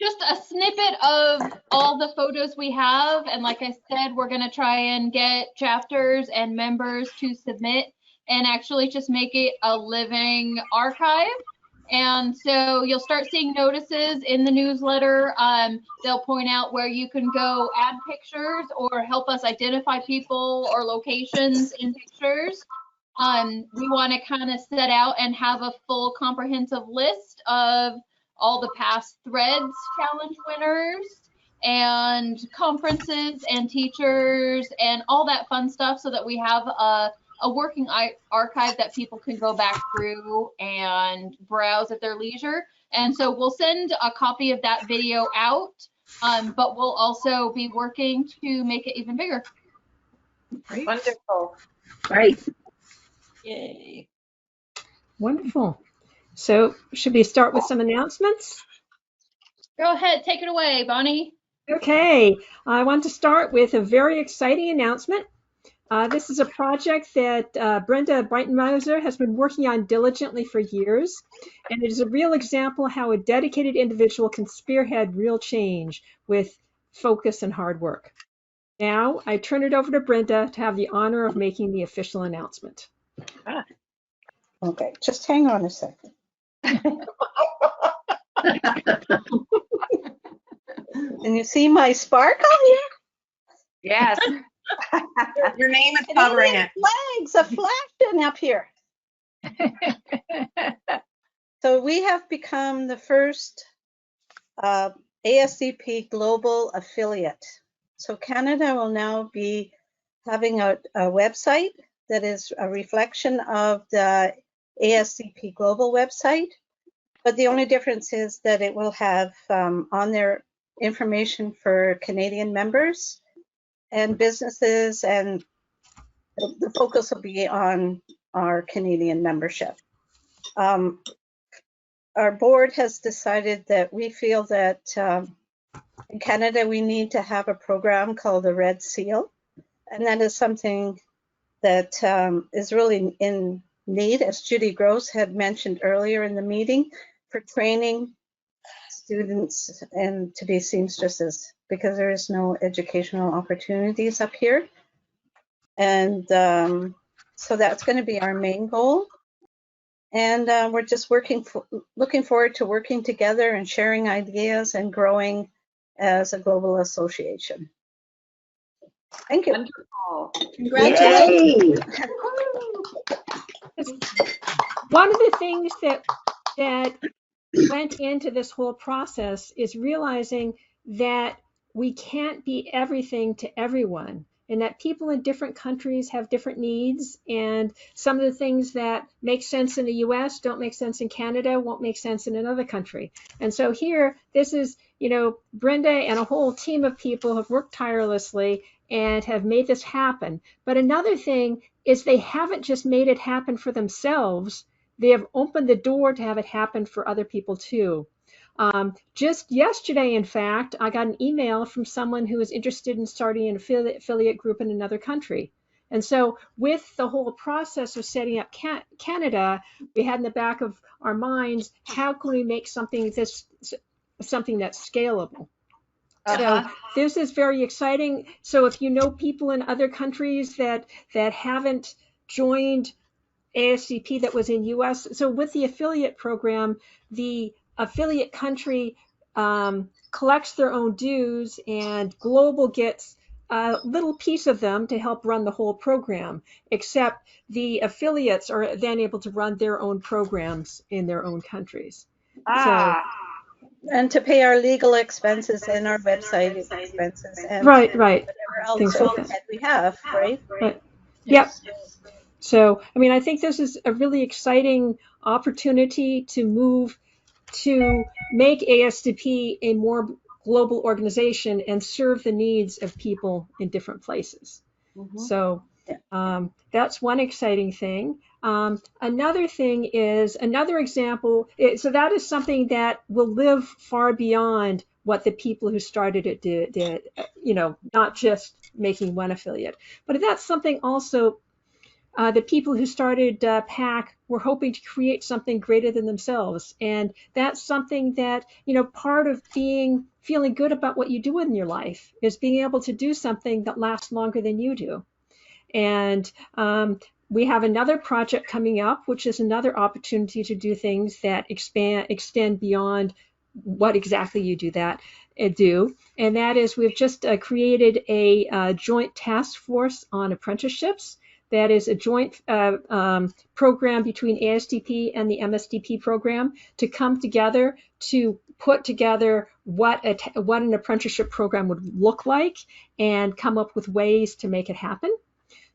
just a snippet of all the photos we have. And like I said, we're going to try and get chapters and members to submit and actually just make it a living archive. And so you'll start seeing notices in the newsletter. They'll point out where you can go add pictures or help us identify people or locations in pictures. We want to kind of set out and have a full comprehensive list of all the past Threads challenge winners and conferences and teachers and all that fun stuff so that we have a working archive that people can go back through and browse at their leisure. And so we'll send a copy of that video out, but we'll also be working to make it even bigger. Great. Wonderful. Great. Yay. Wonderful. So should we start with some announcements? Go ahead, take it away, Bonnie. Okay, I want to start with a very exciting announcement. This is a project that Brenda Breitenmeiser has been working on diligently for years, and it is a real example of how a dedicated individual can spearhead real change with focus and hard work. Now, I turn it over to Brenda to have the honor of making the official announcement. Okay, just hang on a second. Can you see my sparkle here? Yes. Your name is covering it. Flags are flashing up here. So we have become the first ASCP global affiliate. So Canada will now be having a website that is a reflection of the ASCP global website. But the only difference is that it will have on there information for Canadian members and businesses, and the focus will be on our Canadian membership. Our board has decided that we feel that in Canada we need to have a program called the Red Seal, and that is something that is really in need, as Judy Gross had mentioned earlier in the meeting, for training students and to be seamstresses, because there is no educational opportunities up here. And so that's going to be our main goal. And we're just looking forward to working together and sharing ideas and growing as a global association. Thank you. Wonderful. Congratulations. One of the things that went into this whole process is realizing that we can't be everything to everyone, and that people in different countries have different needs, and some of the things that make sense in the US don't make sense in Canada, won't make sense in another country. And so here, this is, Brenda and a whole team of people have worked tirelessly and have made this happen. But another thing is they haven't just made it happen for themselves, they have opened the door to have it happen for other people too. Just yesterday, in fact, I got an email from someone who was interested in starting an affiliate group in another country. And so with the whole process of setting up Canada, we had in the back of our minds, how can we make something that's scalable? So this is very exciting. So if you know people in other countries that haven't joined ASCP that was in US, so with the affiliate program, the affiliate country collects their own dues, and Global gets a little piece of them to help run the whole program, except the affiliates are then able to run their own programs in their own countries. And to pay our legal expenses and our website expenses and right. whatever else Things like overhead we have, right? Yep. So, I mean, I think this is a really exciting opportunity to make ASCP a more global organization and serve the needs of people in different places. So that's one exciting thing. Another thing is, another example, so that is something that will live far beyond what the people who started it did, not just making one affiliate. But that's something also the people who started PAC were hoping to create something greater than themselves. And that's something that, part of feeling good about what you do in your life is being able to do something that lasts longer than you do. And we have another project coming up, which is another opportunity to do things that extend beyond what exactly you do. And that is, we've just created a joint task force on apprenticeships. That is a joint program between ASDP and the MSDP program to come together to put together what an apprenticeship program would look like and come up with ways to make it happen.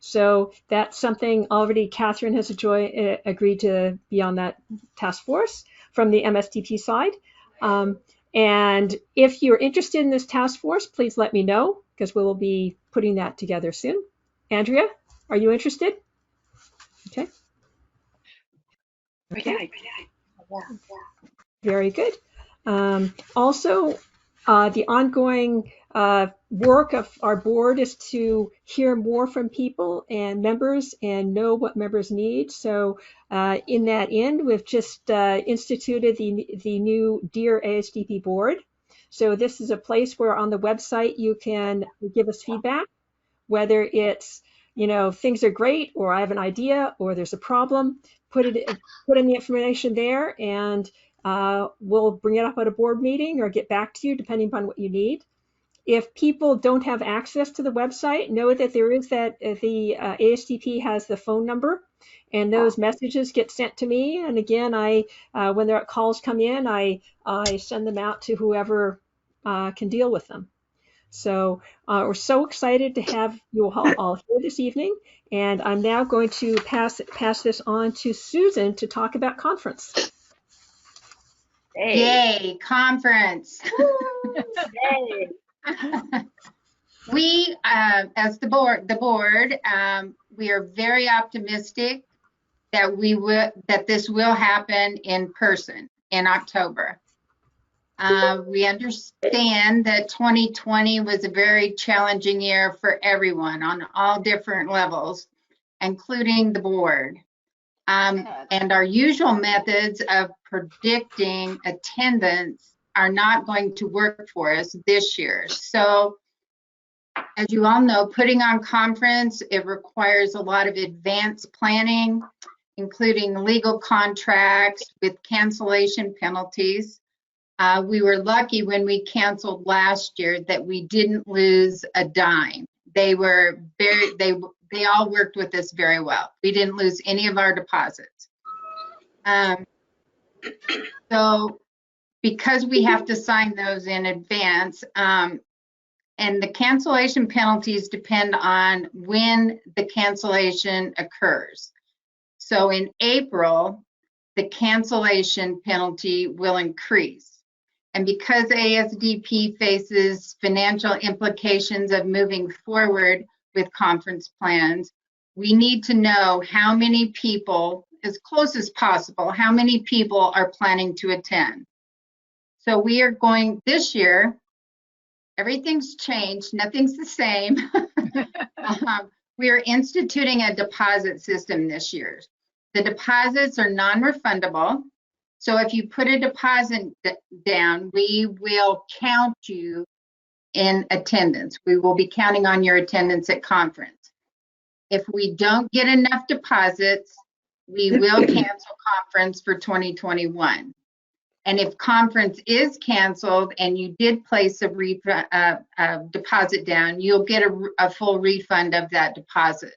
So that's something already Catherine has agreed to be on that task force from the MSDP side. And if you're interested in this task force, please let me know, because we will be putting that together soon. Andrea, are you interested? Okay. Very good. Also, the ongoing work of our board is to hear more from people and members and know what members need. So in that end, we've just instituted the new Dear ASDP board. So this is a place where on the website you can give us feedback, whether it's, things are great, or I have an idea, or there's a problem. Put in the information there, and we'll bring it up at a board meeting or get back to you depending upon what you need. If people don't have access to the website, know that there is that the ASDP has the phone number, and those messages get sent to me. And again, when their calls come in, I send them out to whoever can deal with them. So we're so excited to have you all here this evening, and I'm now going to pass this on to Susan to talk about conference. Yay, conference. Yay. We, as the board, we are very optimistic that this will happen in person in October. We understand that 2020 was a very challenging year for everyone on all different levels, including the board. And our usual methods of predicting attendance are not going to work for us this year. So, as you all know, putting on conference, it requires a lot of advanced planning, including legal contracts with cancellation penalties. We were lucky when we canceled last year that we didn't lose a dime. They all worked with us very well. We didn't lose any of our deposits. So because we have to sign those in advance, and the cancellation penalties depend on when the cancellation occurs. So in April, the cancellation penalty will increase. And because ASDP faces financial implications of moving forward with conference plans, we need to know how many people, as close as possible, how many people are planning to attend. So we are going this year, everything's changed, nothing's the same. We are instituting a deposit system this year. The deposits are non-refundable. So if you put a deposit down, we will count you in attendance. We will be counting on your attendance at conference. If we don't get enough deposits, we will cancel conference for 2021. And if conference is canceled and you did place a deposit down, you'll get a full refund of that deposit.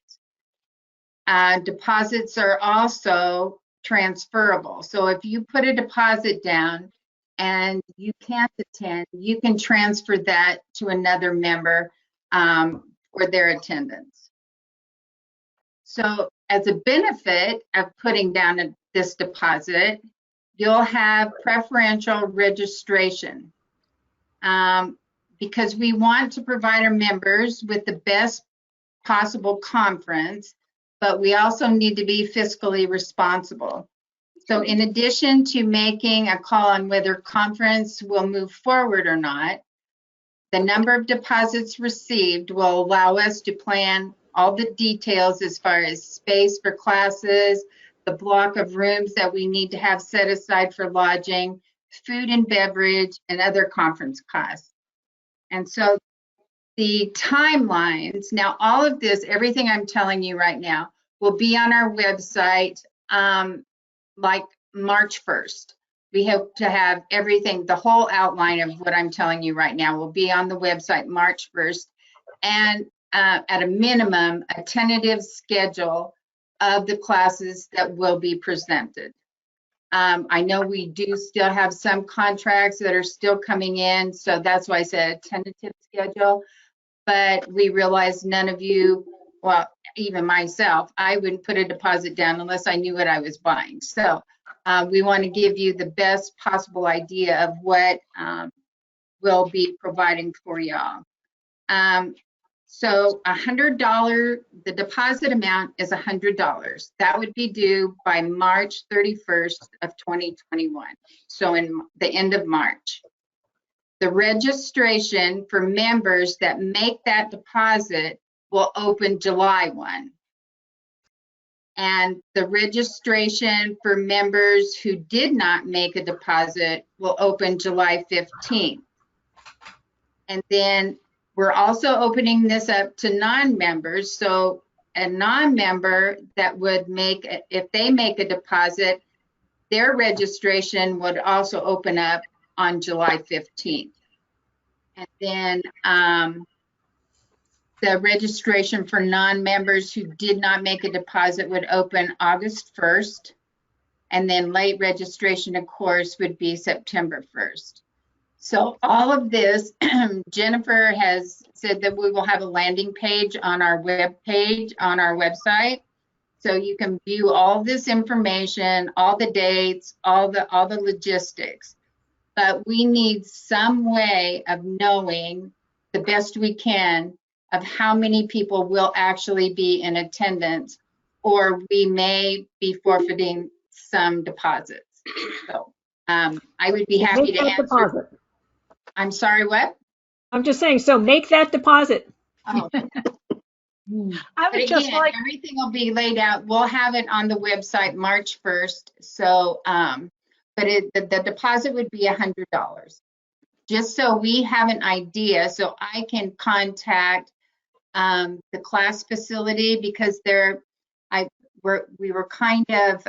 Deposits are also transferable. So if you put a deposit down and you can't attend, you can transfer that to another member for their attendance. So as a benefit of putting down this deposit, you'll have preferential registration because we want to provide our members with the best possible conference, but we also need to be fiscally responsible. So in addition to making a call on whether conference will move forward or not, the number of deposits received will allow us to plan all the details as far as space for classes, the block of rooms that we need to have set aside for lodging, food and beverage, and other conference costs. And so the timelines, now all of this, everything I'm telling you right now, will be on our website like March 1st. We hope to have everything, the whole outline of what I'm telling you right now will be on the website March 1st. And at a minimum, a tentative schedule of the classes that will be presented. I know we do still have some contracts that are still coming in, so that's why I said a tentative schedule, but we realize none of you, well, even myself, I wouldn't put a deposit down unless I knew what I was buying. So we want to give you the best possible idea of what we'll be providing for y'all. So $100, the deposit amount is $100. That would be due by March 31st of 2021. So in the end of March. The registration for members that make that deposit will open July 1. And the registration for members who did not make a deposit will open July 15th. And then we're also opening this up to non-members. So a non-member that would make, if they make a deposit, their registration would also open up on July 15th. And then the registration for non-members who did not make a deposit would open August 1st. And then late registration, of course, would be September 1st. So all of this, Jennifer has said that we will have a landing page on our web page on our website. So you can view all this information, all the dates, all the logistics. But we need some way of knowing the best we can of how many people will actually be in attendance, or we may be forfeiting some deposits. So I would be happy to answer. Deposit. I'm sorry, what? I'm just saying, so make that deposit. Oh. I would just like everything will be laid out. We'll have it on the website March 1st. So, but the deposit would be $100, just so we have an idea. So I can contact the class facility, because we were kind of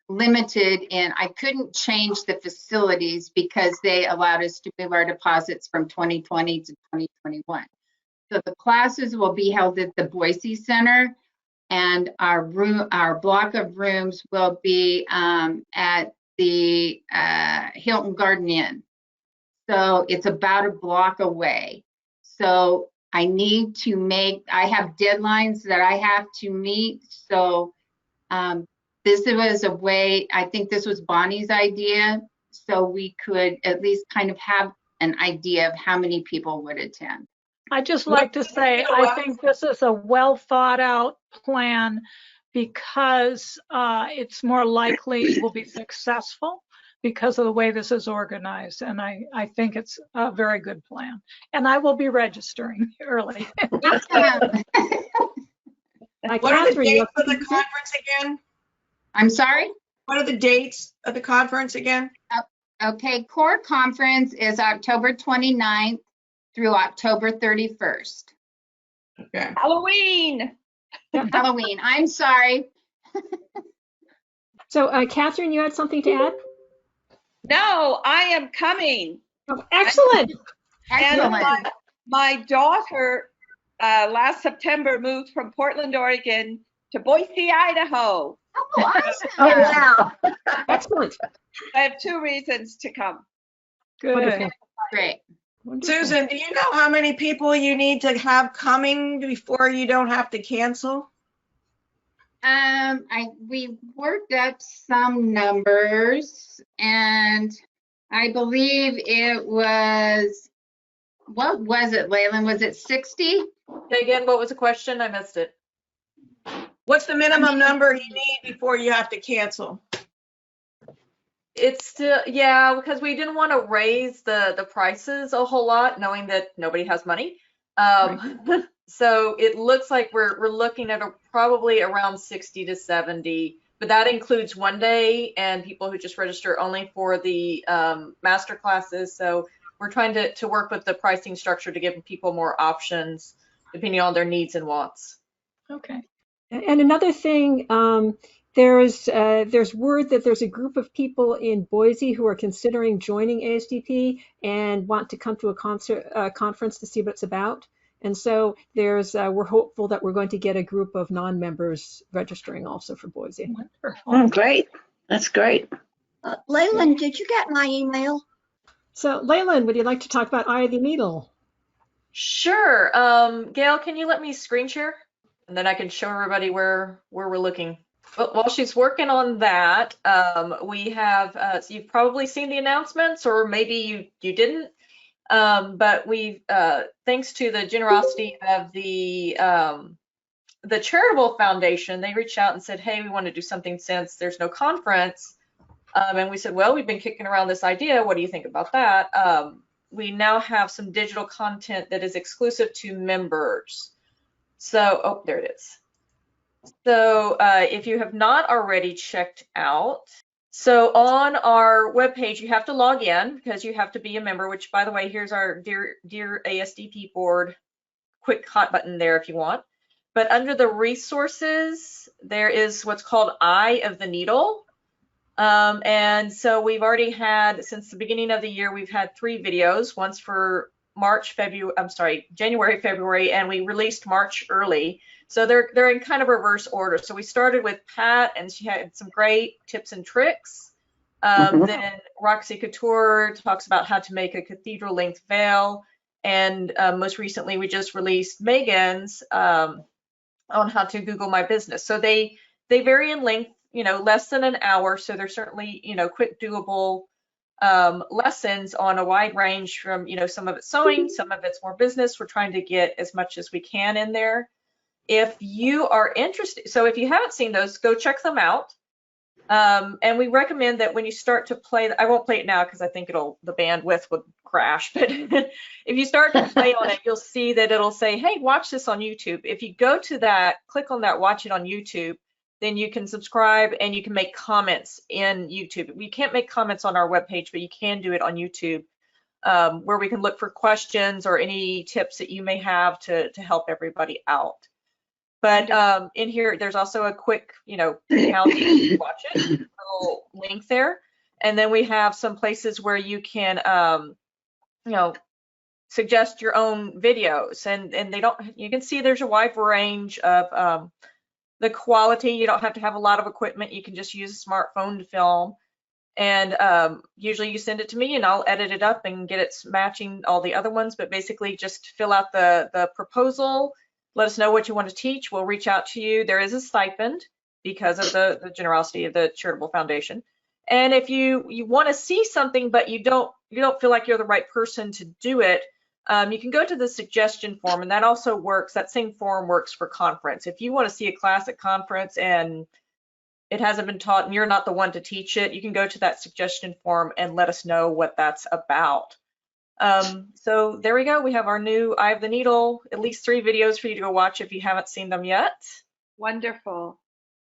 limited, and I couldn't change the facilities because they allowed us to move our deposits from 2020 to 2021. So the classes will be held at the Boise Center, and our block of rooms will be at the Hilton Garden Inn. So it's about a block away. So I have deadlines that I have to meet. So this was a way, I think this was Bonnie's idea, so we could at least kind of have an idea of how many people would attend. I just like to say, I think this is a well thought out plan, because it's more likely it will be successful because of the way this is organized. And I think it's a very good plan. And I will be registering early. What are the dates of the conference again? I'm sorry? What are the dates of the conference again? Okay, core conference is October 29th through October 31st. Okay. Halloween. Halloween, I'm sorry. So Catherine, you had something to add? No, I am coming. Oh, excellent. Excellent. And my daughter last September moved from Portland, Oregon to Boise, Idaho. Oh, awesome. Oh, wow. Excellent. I have 2 reasons to come. Good. Wonderful. Great. Wonderful. Susan, do you know how many people you need to have coming before you don't have to cancel? We worked up some numbers, and I believe it was, what was it, Leyland? Was it 60? Again, what was the question? I missed it. What's the minimum number you need before you have to cancel? It's still, yeah, because we didn't want to raise the prices a whole lot, knowing that nobody has money. So it looks like we're looking at probably around 60 to 70, but that includes one day and people who just register only for the master classes. So we're trying to work with the pricing structure to give people more options depending on their needs and wants. Okay. And another thing, there's word that there's a group of people in Boise who are considering joining ASDP and want to come to a conference to see what it's about. And so we're hopeful that we're going to get a group of non-members registering also for Boise. Oh, great. That's great. Leyland, did you get my email? So Leyland, would you like to talk about Eye of the Needle? Sure. Gail, can you let me screen share? And then I can show everybody where we're looking. Well, while she's working on that, we have, so you've probably seen the announcements, or maybe you didn't. But we, thanks to the generosity of the charitable foundation, they reached out and said, hey, we want to do something since there's no conference. And we said, well, we've been kicking around this idea. What do you think about that? We now have some digital content that is exclusive to members. So, oh, there it is. So if you have not already checked out, so on our webpage, you have to log in because you have to be a member, which, by the way, here's our Dear ASDP board quick hot button there if you want. But under the resources, there is what's called Eye of the Needle. And so we've already had, since the beginning of the year, we've had 3 videos, once for January, February, and we released March early. So they're in kind of reverse order. So we started with Pat, and she had some great tips and tricks. Then Roxy Couture talks about how to make a cathedral length veil. And most recently, we just released Megan's on how to Google My Business. So they vary in length, less than an hour. So they're certainly, quick, doable lessons on a wide range from, some of it's sewing, some of it's more business. We're trying to get as much as we can in there. If you are interested, so if you haven't seen those, go check them out. And we recommend that when you start to play, I won't play it now because I think the bandwidth would crash, but if you start to play on it, you'll see that it'll say, hey, watch this on YouTube. If you go to that, click on that, watch it on YouTube, then you can subscribe and you can make comments in YouTube. We can't make comments on our webpage, but you can do it on YouTube, where we can look for questions or any tips that you may have to help everybody out. But in here, there's also a quick, how to watch it, little link there. And then we have some places where you can, suggest your own videos. And you can see there's a wide range of the quality. You don't have to have a lot of equipment. You can just use a smartphone to film. And usually you send it to me and I'll edit it up and get it matching all the other ones. But basically just fill out the proposal. Let us know what you want to teach. We'll reach out to you. There is a stipend because of the generosity of the charitable foundation. And if you want to see something, but you don't feel like you're the right person to do it, you can go to the suggestion form, and that also works. That same form works for conference. If you want to see a class at conference and it hasn't been taught and you're not the one to teach it, you can go to that suggestion form and let us know what that's about. So there we go. We have our new Eye of the Needle, at least 3 videos for you to go watch if you haven't seen them yet. Wonderful.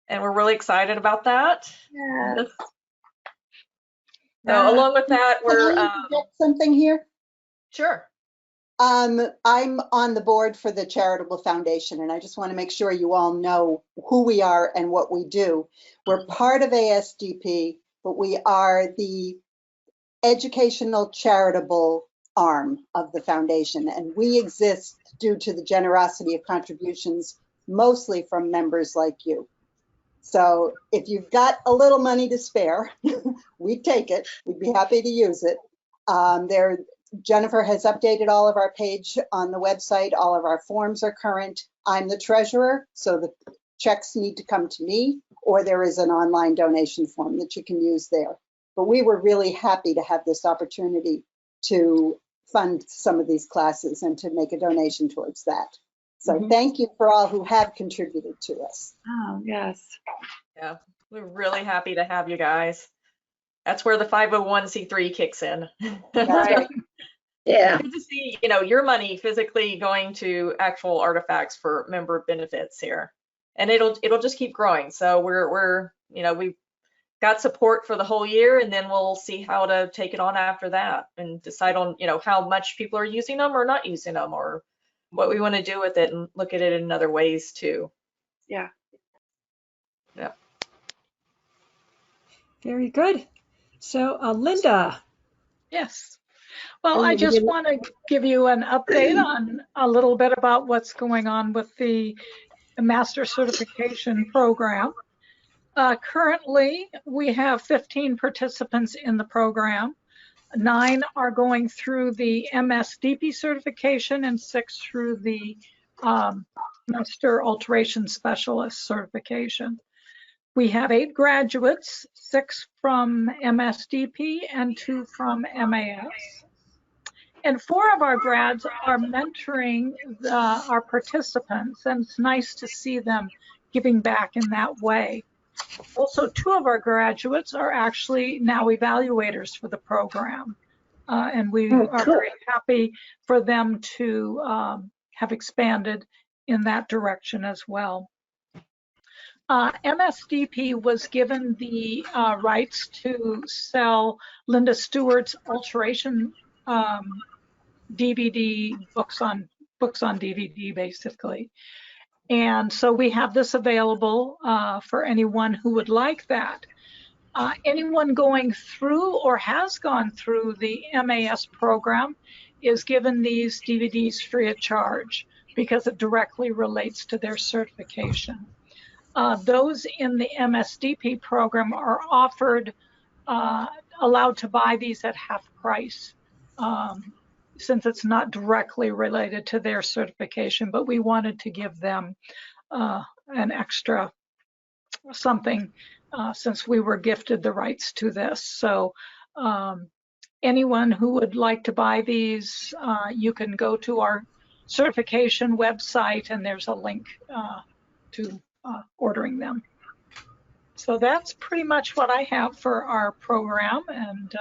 And we're really excited about that. Yes. So along with that, we're Can I get something here? Sure. I'm on the board for the charitable foundation, and I just want to make sure you all know who we are and what we do. We're part of ASDP, but we are the educational charitable arm of the foundation, and we exist due to the generosity of contributions, mostly from members like you. So if you've got a little money to spare, we'd take it. We'd be happy to use it. Jennifer has updated all of our page on the website. All of our forms are current. I'm the treasurer, so the checks need to come to me, or there is an online donation form that you can use there. But we were really happy to have this opportunity to fund some of these classes and to make a donation towards that. So thank you for all who have contributed to us. Oh, yes. Yeah, we're really happy to have you guys. That's where the 501c3 kicks in. Right. Yeah. Good to see, your money physically going to actual artifacts for member benefits here. And it'll just keep growing. So we've got support for the whole year, and then we'll see how to take it on after that and decide on, how much people are using them or not using them, or what we want to do with it, and look at it in other ways too. Yeah. Yeah. Very good. So, Linda. Yes. Well, I just want to give you an update on a little bit about what's going on with the Master Certification Program. Currently, we have 15 participants in the program. 9 are going through the MSDP certification and 6 through the Master Alteration Specialist certification. We have 8 graduates, 6 from MSDP and 2 from MAS. And 4 of our grads are mentoring our participants, and it's nice to see them giving back in that way. Also, 2 of our graduates are actually now evaluators for the program, and we are very happy for them to have expanded in that direction as well. MSDP was given the rights to sell Linda Stewart's alteration DVD books on DVD, basically. And so we have this available for anyone who would like that. Anyone going through or has gone through the MAS program is given these DVDs free of charge because it directly relates to their certification. Those in the MSDP program are offered, allowed to buy these at half price, since it's not directly related to their certification, but we wanted to give them an extra something since we were gifted the rights to this. So anyone who would like to buy these, you can go to our certification website and there's a link to ordering them. So that's pretty much what I have for our program. And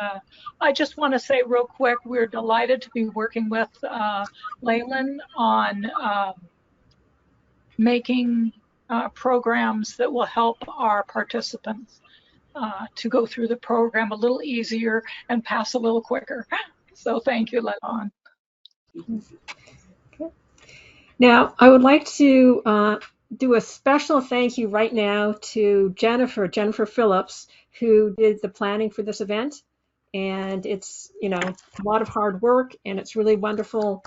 I just want to say real quick, we're delighted to be working with Leyland on making programs that will help our participants to go through the program a little easier and pass a little quicker. So thank you, Leyland. Okay. Now, I would like to do a special thank you right now to Jennifer Phillips, who did the planning for this event. And it's, you know, a lot of hard work, and it's really wonderful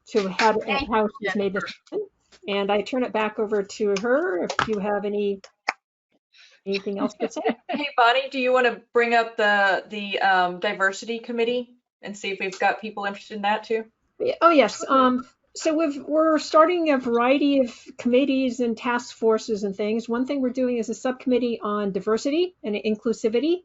to have how she's made this happen. And I turn it back over to her if you have anything else to say. Hey, Bonnie, do you want to bring up the diversity committee and see if we've got people interested in that too? Oh, yes. So we're starting a variety of committees and task forces and things. One thing we're doing is a subcommittee on diversity and inclusivity.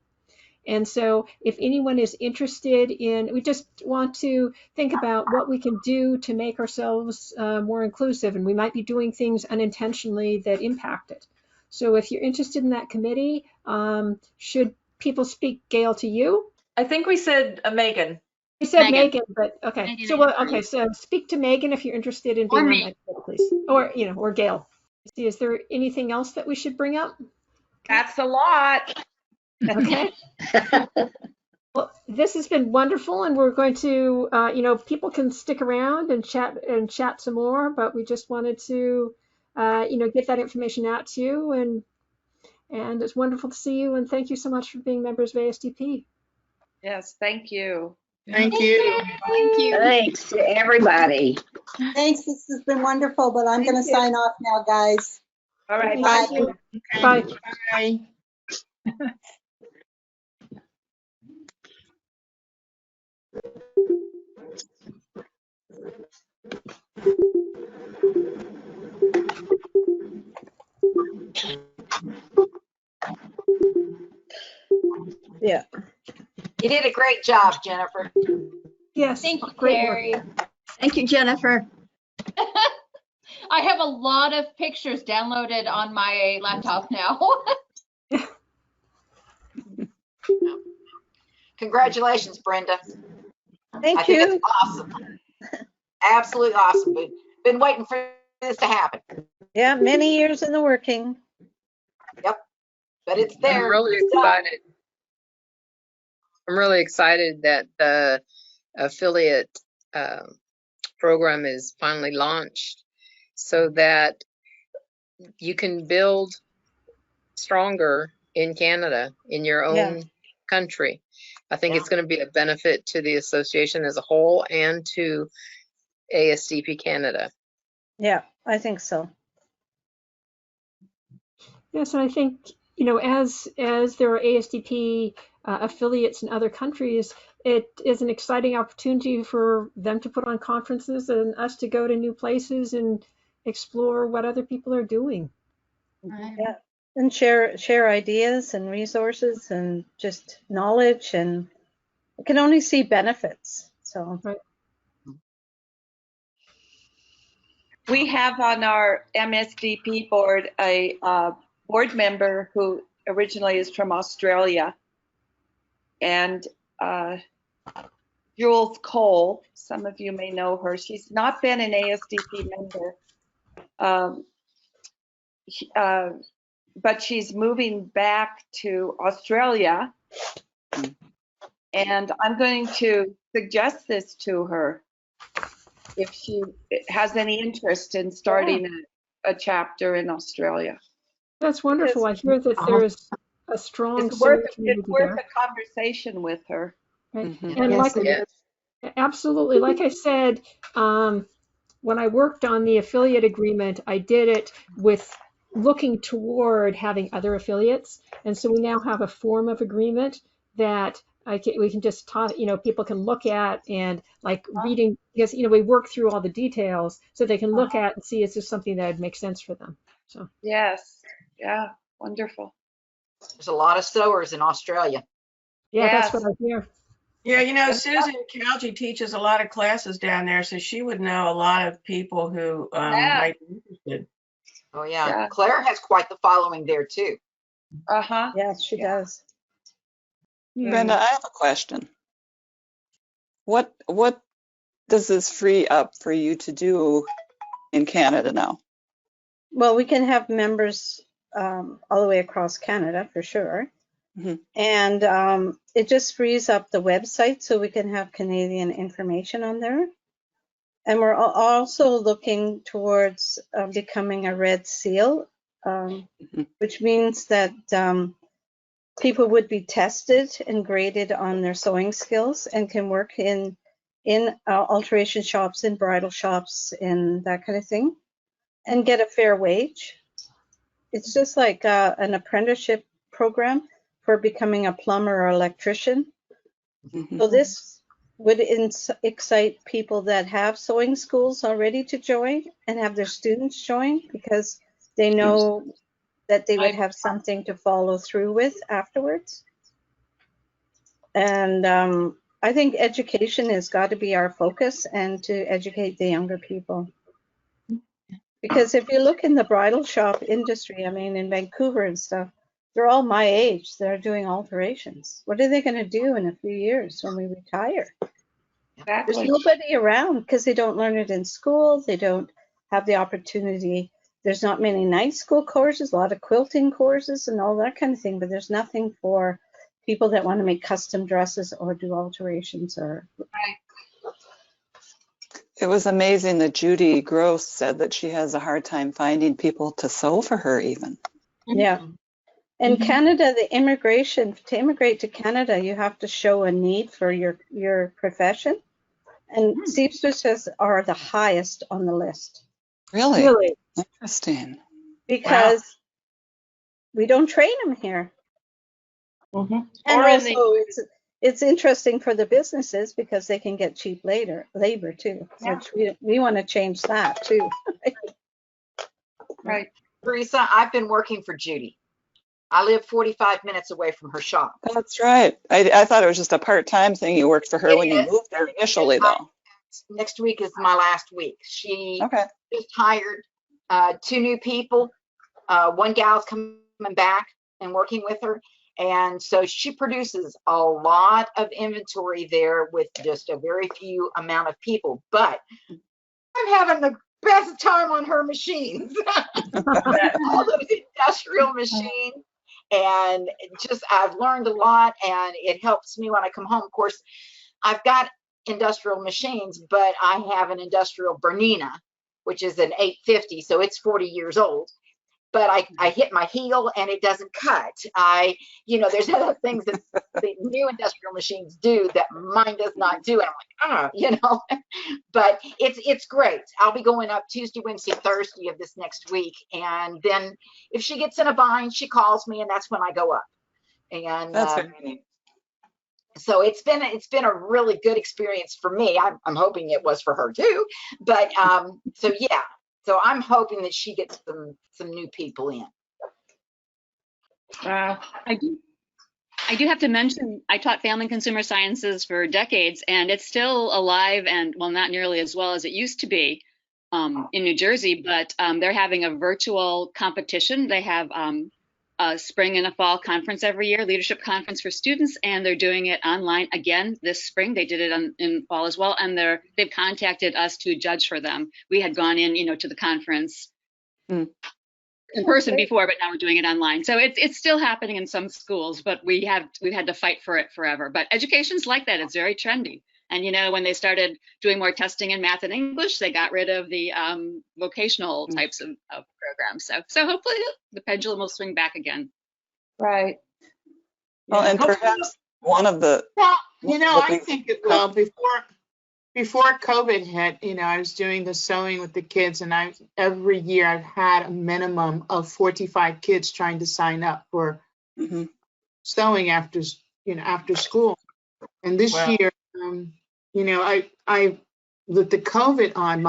And so if anyone is interested in, we just want to think about what we can do to make ourselves more inclusive, and we might be doing things unintentionally that impact it. So if you're interested in that committee, should people speak, Gail, to you? I think we said Megan. We said Megan, but okay. Megan, so okay, so speak to Megan if you're interested in being on that committee, please, or or Gail. Is there anything else that we should bring up? That's a lot. Okay. Well, this has been wonderful, and we're going to, people can stick around and chat some more, but we just wanted to, get that information out to you, and it's wonderful to see you, and thank you so much for being members of ASDP. Yes, thank you. Thank you. Thank you. Thanks to everybody. Thanks, this has been wonderful, but I'm going to sign off now, guys. All right. Bye. Bye. Bye. Yeah. You did a great job, Jennifer. Yes. Thank you, great Terry. Thank you, Jennifer. I have a lot of pictures downloaded on my laptop now. Congratulations, Brenda. Thank I think you. it's awesome. Absolutely awesome. Been waiting for this to happen. Yeah, many years in the working. Yep, but it's there. I'm really excited. I'm really excited that the affiliate program is finally launched so that you can build stronger in Canada, in your own country. I think it's going to be a benefit to the association as a whole and to ASDP Canada. Yeah, I think so. Yes, and I think, as there are ASDP affiliates in other countries, it is an exciting opportunity for them to put on conferences and us to go to new places and explore what other people are doing. Yeah, and share ideas and resources and just knowledge, and I can only see benefits. So right. We have on our MSDP board a board member who originally is from Australia, and Jules Cole, some of you may know her. She's not been an ASDP member, but she's moving back to Australia, and I'm going to suggest this to her if she has any interest in starting a chapter in Australia. That's wonderful. I hear that there's a strong It's worth sewing community there. a conversation with her. Right. Mhm. And Yes, like, it is. absolutely, like I said, when I worked on the affiliate agreement, I did it with looking toward having other affiliates. And so we now have a form of agreement that we can just talk, people can look at and like reading, because, we work through all the details so they can look at and see is this something that would make sense for them. So Yes. Yeah. Wonderful. There's a lot of sewers in Australia. yeah, that's Yes. what I hear. Yeah, Susan Calgi teaches a lot of classes down there, so she would know a lot of people who might be interested. Oh yeah. Yeah. Claire has quite the following there too. Uh-huh. Yes, she does. Brenda, I have a question. What does this free up for you to do in Canada now? Well, we can have members all the way across Canada for sure. Mhm. And it just frees up the website so we can have Canadian information on there. And we're also looking towards becoming a red seal, which means that people would be tested and graded on their sewing skills and can work in alteration shops, in bridal shops, and that kind of thing, and get a fair wage. It's just like an apprenticeship program for becoming a plumber or electrician. Mhm. So this would excite people that have sewing schools already to join and have their students join, because they know that they would have something to follow through with afterwards. And I think education has got to be our focus, and to educate the younger people. Because if you look in the bridal shop industry, I mean, in Vancouver and stuff, they're all my age. They're doing alterations. What are they going to do in a few years when we retire? Exactly. There's nobody around because they don't learn it in school. They don't have the opportunity. There's not many night school courses, a lot of quilting courses and all that kind of thing, but there's nothing for people that want to make custom dresses or do alterations or. It was amazing that Judy Gross said that she has a hard time finding people to sew for her even. Yeah. In Canada, to immigrate to Canada, you have to show a need for your profession. And seamstresses are the highest on the list. Really? Really? Interesting. Because we don't train them here. And Or in the- also, it's interesting for the businesses because they can get cheap labor too, Yeah. which we want to change that too. Right. Teresa, I've been working for Judy. I live 45 minutes away from her shop. That's right. I thought it was just a part-time thing you worked for her when you It is. moved there initially, though. Next week is my last week. She Okay. just hired 2 new people. One gal's coming back and working with her. And so she produces a lot of inventory there with just a very few amount of people. But I'm having the best time on her machines. All those industrial machines. And just I've learned a lot, and it helps me when I come home. Of course, I've got industrial machines, but I have an industrial Bernina, which is an 850, so it's 40 years old. But I hit my heel and it doesn't cut. There's other things that the new industrial machines do that mine does not do. And I'm like, but it's great. I'll be going up Tuesday, Wednesday, Thursday of this next week. And then if she gets in a bind, she calls me and that's when I go up. And That's very neat. so it's been a really good experience for me. I'm hoping it was for her too. But so I'm hoping that she gets some new people in. Wow. I do have to mention, I taught family and consumer sciences for decades, and it's still alive and, well, not nearly as well as it used to be in New Jersey, but they're having a virtual competition. They have a spring and a fall conference every year, leadership conference for students, and they're doing it online again this spring. They did it in fall as well, and they've contacted us to judge for them. We had gone in, to the conference in person before, but now we're doing it online. So it's still happening in some schools, but we've had to fight for it forever. But education's like that; it's very trendy. And when they started doing more testing in math and English, they got rid of the vocational types of programs. So hopefully the pendulum will swing back again. Right. Well, and Hopefully- perhaps one of the, Well, you know, What I we- think it will. Before COVID hit, you know, I was doing the sewing with the kids, and every year I've had a minimum of 45 kids trying to sign up for Mhm. sewing after school. And this Wow. year, you know, I with the COVID on,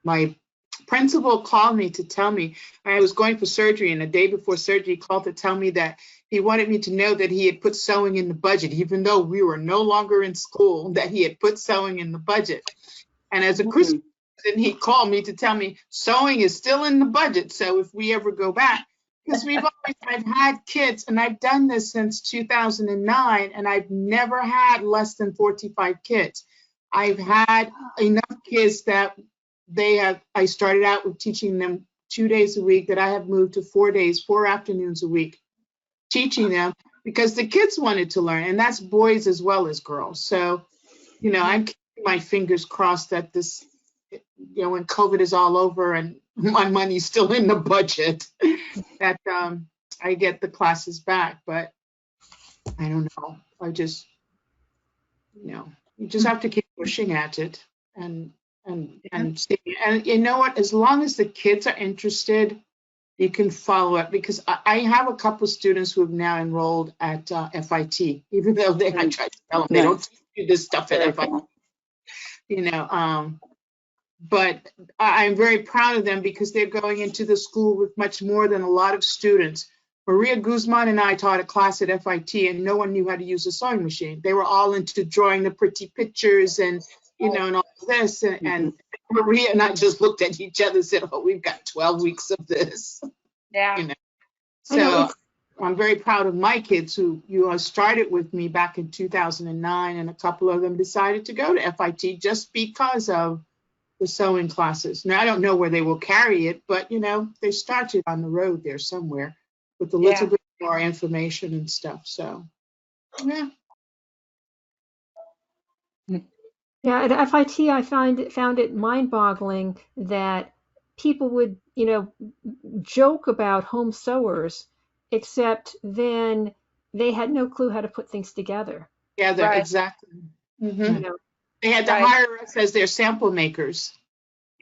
my principal called me to tell me I was going for surgery, and the day before surgery, he called to tell me that he wanted me to know that he had put sewing in the budget, even though we were no longer in school, that he had put sewing in the budget. And as a Christmas present, he called me to tell me sewing is still in the budget. So if we ever go back, because I've had kids, and I've done this since 2009, and I've never had less than 45 kids. I've had enough kids that I started out with teaching them 2 days a week, that I have moved to 4 days, 4 afternoons a week, teaching them because the kids wanted to learn, and that's boys as well as girls. So, you know, I'm keeping my fingers crossed that this, you know, when COVID is all over and my money's still in the budget, that I get the classes back. But I don't know. I just, you know, you just have to keep pushing at it and see. And you know what? As long as the kids are interested, you can follow up, because I have a couple students who have now enrolled at FIT, even though I tried to tell them they don't do this stuff at FIT. You know, but I'm very proud of them because they're going into the school with much more than a lot of students. Maria Guzman and I taught a class at FIT, and no one knew how to use a sewing machine. They were all into drawing the pretty pictures and, you know, and all this. And Maria and I just looked at each other and said, oh, we've got 12 weeks of this. Yeah. You know? So I'm very proud of my kids who, you know, started with me back in 2009, and a couple of them decided to go to FIT just because of the sewing classes. Now, I don't know where they will carry it, but, you know, they started on the road there somewhere with a little bit more information and stuff. So, yeah. Yeah, at FIT, I found it mind-boggling that people would, you know, joke about home sewers, except then they had no clue how to put things together. Yeah, Right. exactly. Mm-hmm. You know, They had to hire us as their sample makers.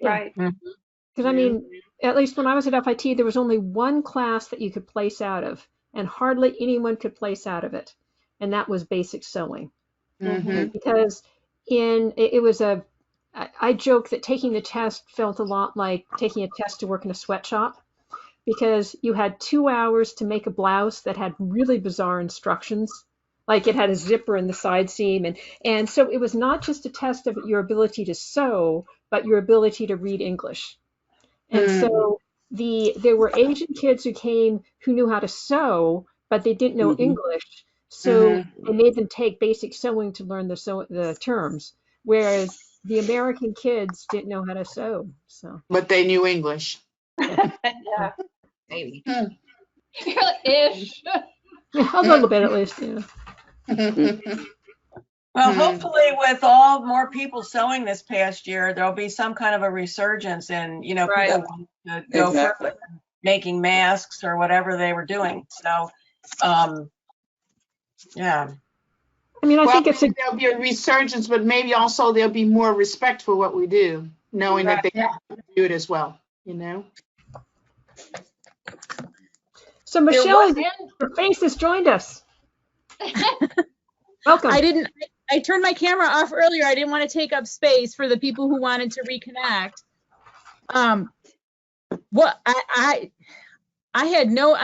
Right. because I mean, at least when I was at FIT, there was only one class that you could place out of, and hardly anyone could place out of it, and that was basic sewing. Mm-hmm. Because I joke that taking the test felt a lot like taking a test to work in a sweatshop, because you had 2 hours to make a blouse that had really bizarre instructions. Like it had a zipper in the side seam. And so it was not just a test of your ability to sew, but your ability to read English. And so there were Asian kids who came who knew how to sew, but they didn't know English. So they made them take basic sewing to learn the terms, whereas the American kids didn't know how to sew. So, but they knew English. Yeah. Maybe. Ish. Yeah, a little bit at least. Yeah. Well, hopefully with all more people sewing this past year, there'll be some kind of a resurgence in, you know, people want to go further, making masks or whatever they were doing. So, yeah. I mean, I think there'll be a resurgence, but maybe also there'll be more respect for what we do, knowing that they have to do it as well, you know? So Michelle, your face has joined us. Welcome. I turned my camera off earlier. I didn't want to take up space for the people who wanted to reconnect. I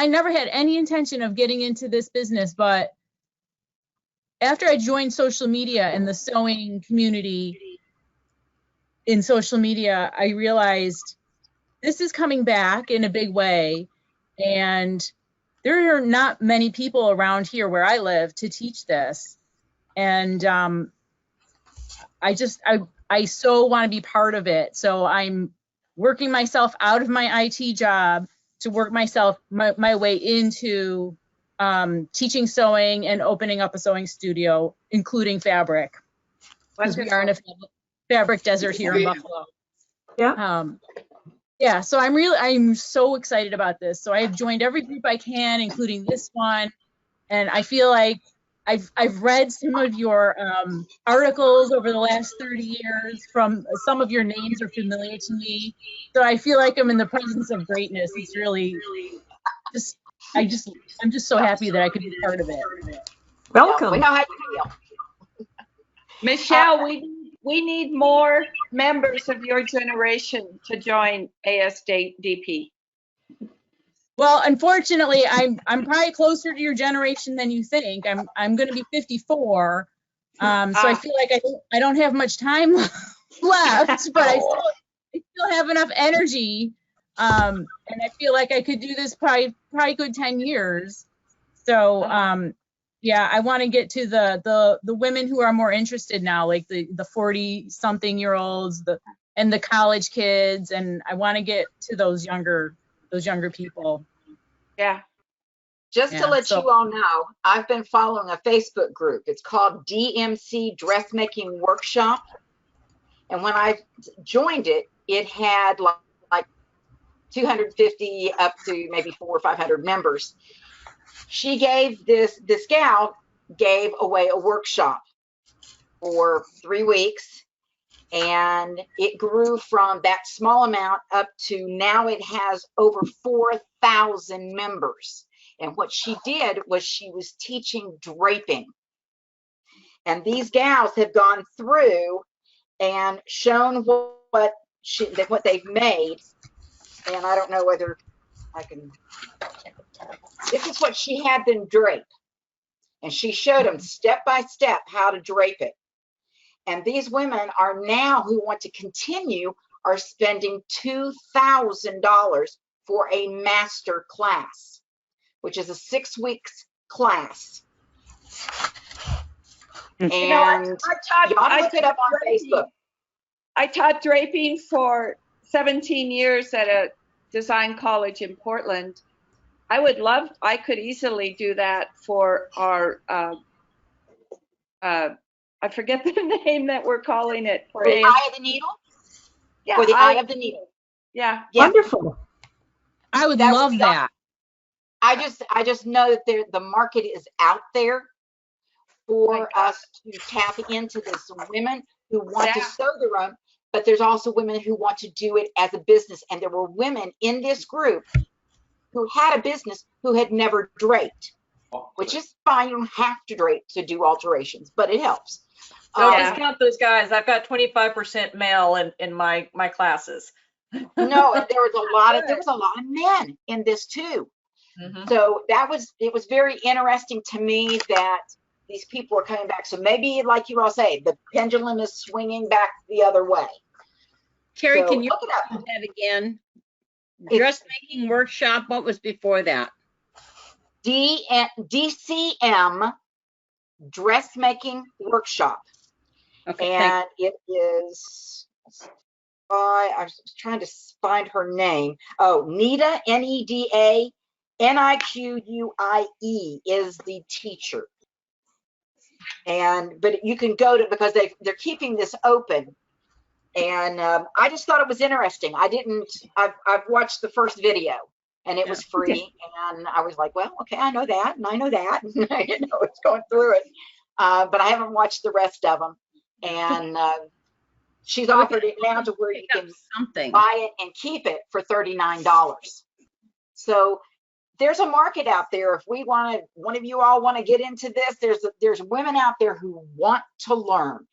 never had any intention of getting into this business, but after I joined social media and the sewing community in social media, I realized this is coming back in a big way. And there are not many people around here where I live to teach this. And I so want to be part of it. So I'm working myself out of my IT job to work my way into teaching sewing and opening up a sewing studio, including fabric. Because we are in a fabric desert here in Buffalo. Yeah. Yeah, so I'm so excited about this. So I've joined every group I can, including this one, and I feel like I've read some of your articles over the last 30 years. From some of your names are familiar to me, so I feel like I'm in the presence of greatness. It's really just I'm just so happy that I could be part of it. Welcome. We know how you feel. Michelle, we need more members of your generation to join ASDP. Well, unfortunately, I'm probably closer to your generation than you think. I'm going to be 54, so I feel like I don't have much time left, but I still have enough energy, and I feel like I could do this probably good 10 years. So yeah, I want to get to the women who are more interested now, like the 40-something-year-olds, and the college kids, and I want to get to those younger people. Yeah. Just to let you all know, I've been following a Facebook group. It's called DMC Dressmaking Workshop. And when I joined it, it had like 250 up to maybe 400 or 500 members. She gave this gal gave away a workshop for 3 weeks. And it grew from that small amount up to now it has over 4,000 members. And what she did was she was teaching draping. And these gals have gone through and shown what they've made. And I don't know whether I can. This is what she had them drape. And she showed them step by step how to drape it. And these women are now who want to continue are spending $2,000 for a master class, which is a 6 weeks class. And you ought to look it up on Facebook. I taught draping for 17 years at a design college in Portland. I could easily do that for our I forget the name that we're calling it. For the eye of the needle? Yeah, for the eye of the needle. Yeah. Wonderful. I would love that. I just know that the market is out there for us to tap into this. Women who want to sew their own, but there's also women who want to do it as a business. And there were women in this group who had a business who had never draped, which is fine. You don't have to drape to do alterations, but it helps. Don't discount those guys. I've got 25% male in my classes. No, and there was a lot of men in this too. Mm-hmm. So it was very interesting to me that these people are coming back. So maybe, like you all say, the pendulum is swinging back the other way. Terry, can you look that again? Dressmaking workshop. What was before that? DCM Dressmaking Workshop. Okay, and it is I was trying to find her name. Oh, Nida, Neda, Niquie is the teacher. But you can go to, because they're keeping this open. And I just thought it was interesting. I've watched the first video and it was free. And I was like, well, okay, I know that. And I know that. And I didn't know it's going through it. But I haven't watched the rest of them. And she's offered it now to where you can buy it and keep it for $39. So there's a market out there. If one of you all want to get into this, there's women out there who want to learn,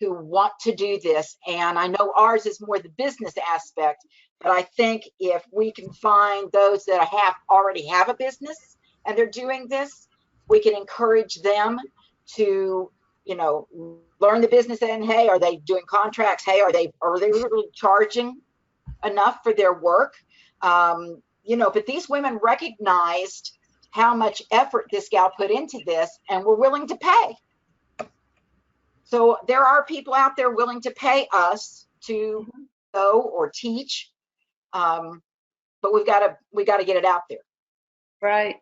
who want to do this. And I know ours is more the business aspect, but I think if we can find those that already have a business and they're doing this, we can encourage them to, learn the business. And hey, are they doing contracts? Hey, are they really charging enough for their work? But these women recognized how much effort this gal put into this and were willing to pay. So there are people out there willing to pay us to go or teach, but we got to get it out there. Right.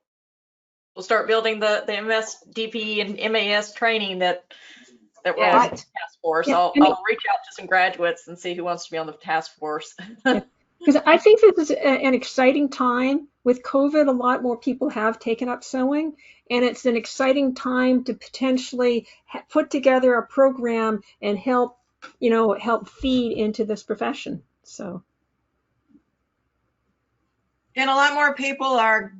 We'll start building the MSDP and MAS training that we're on the task force. I'll reach out to some graduates and see who wants to be on the task force. Because I think this is an exciting time. With COVID, a lot more people have taken up sewing, and it's an exciting time to potentially put together a program and help, help feed into this profession. So. And a lot more people are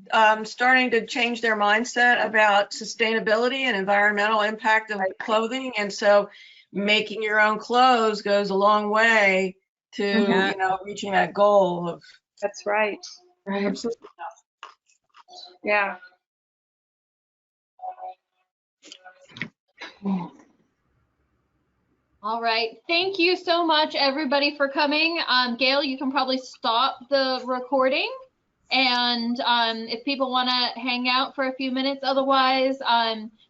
starting to change their mindset about sustainability and environmental impact of clothing. And so making your own clothes goes a long way to, reaching that goal of. That's right. Absolutely. Yeah. All right. Thank you so much, everybody, for coming. Gail, you can probably stop the recording. And if people want to hang out for a few minutes, otherwise,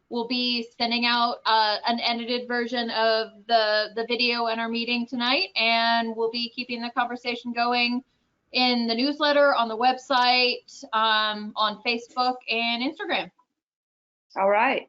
we'll be sending out an edited version of the video in our meeting tonight. And we'll be keeping the conversation going in the newsletter, on the website, on Facebook and Instagram. All right.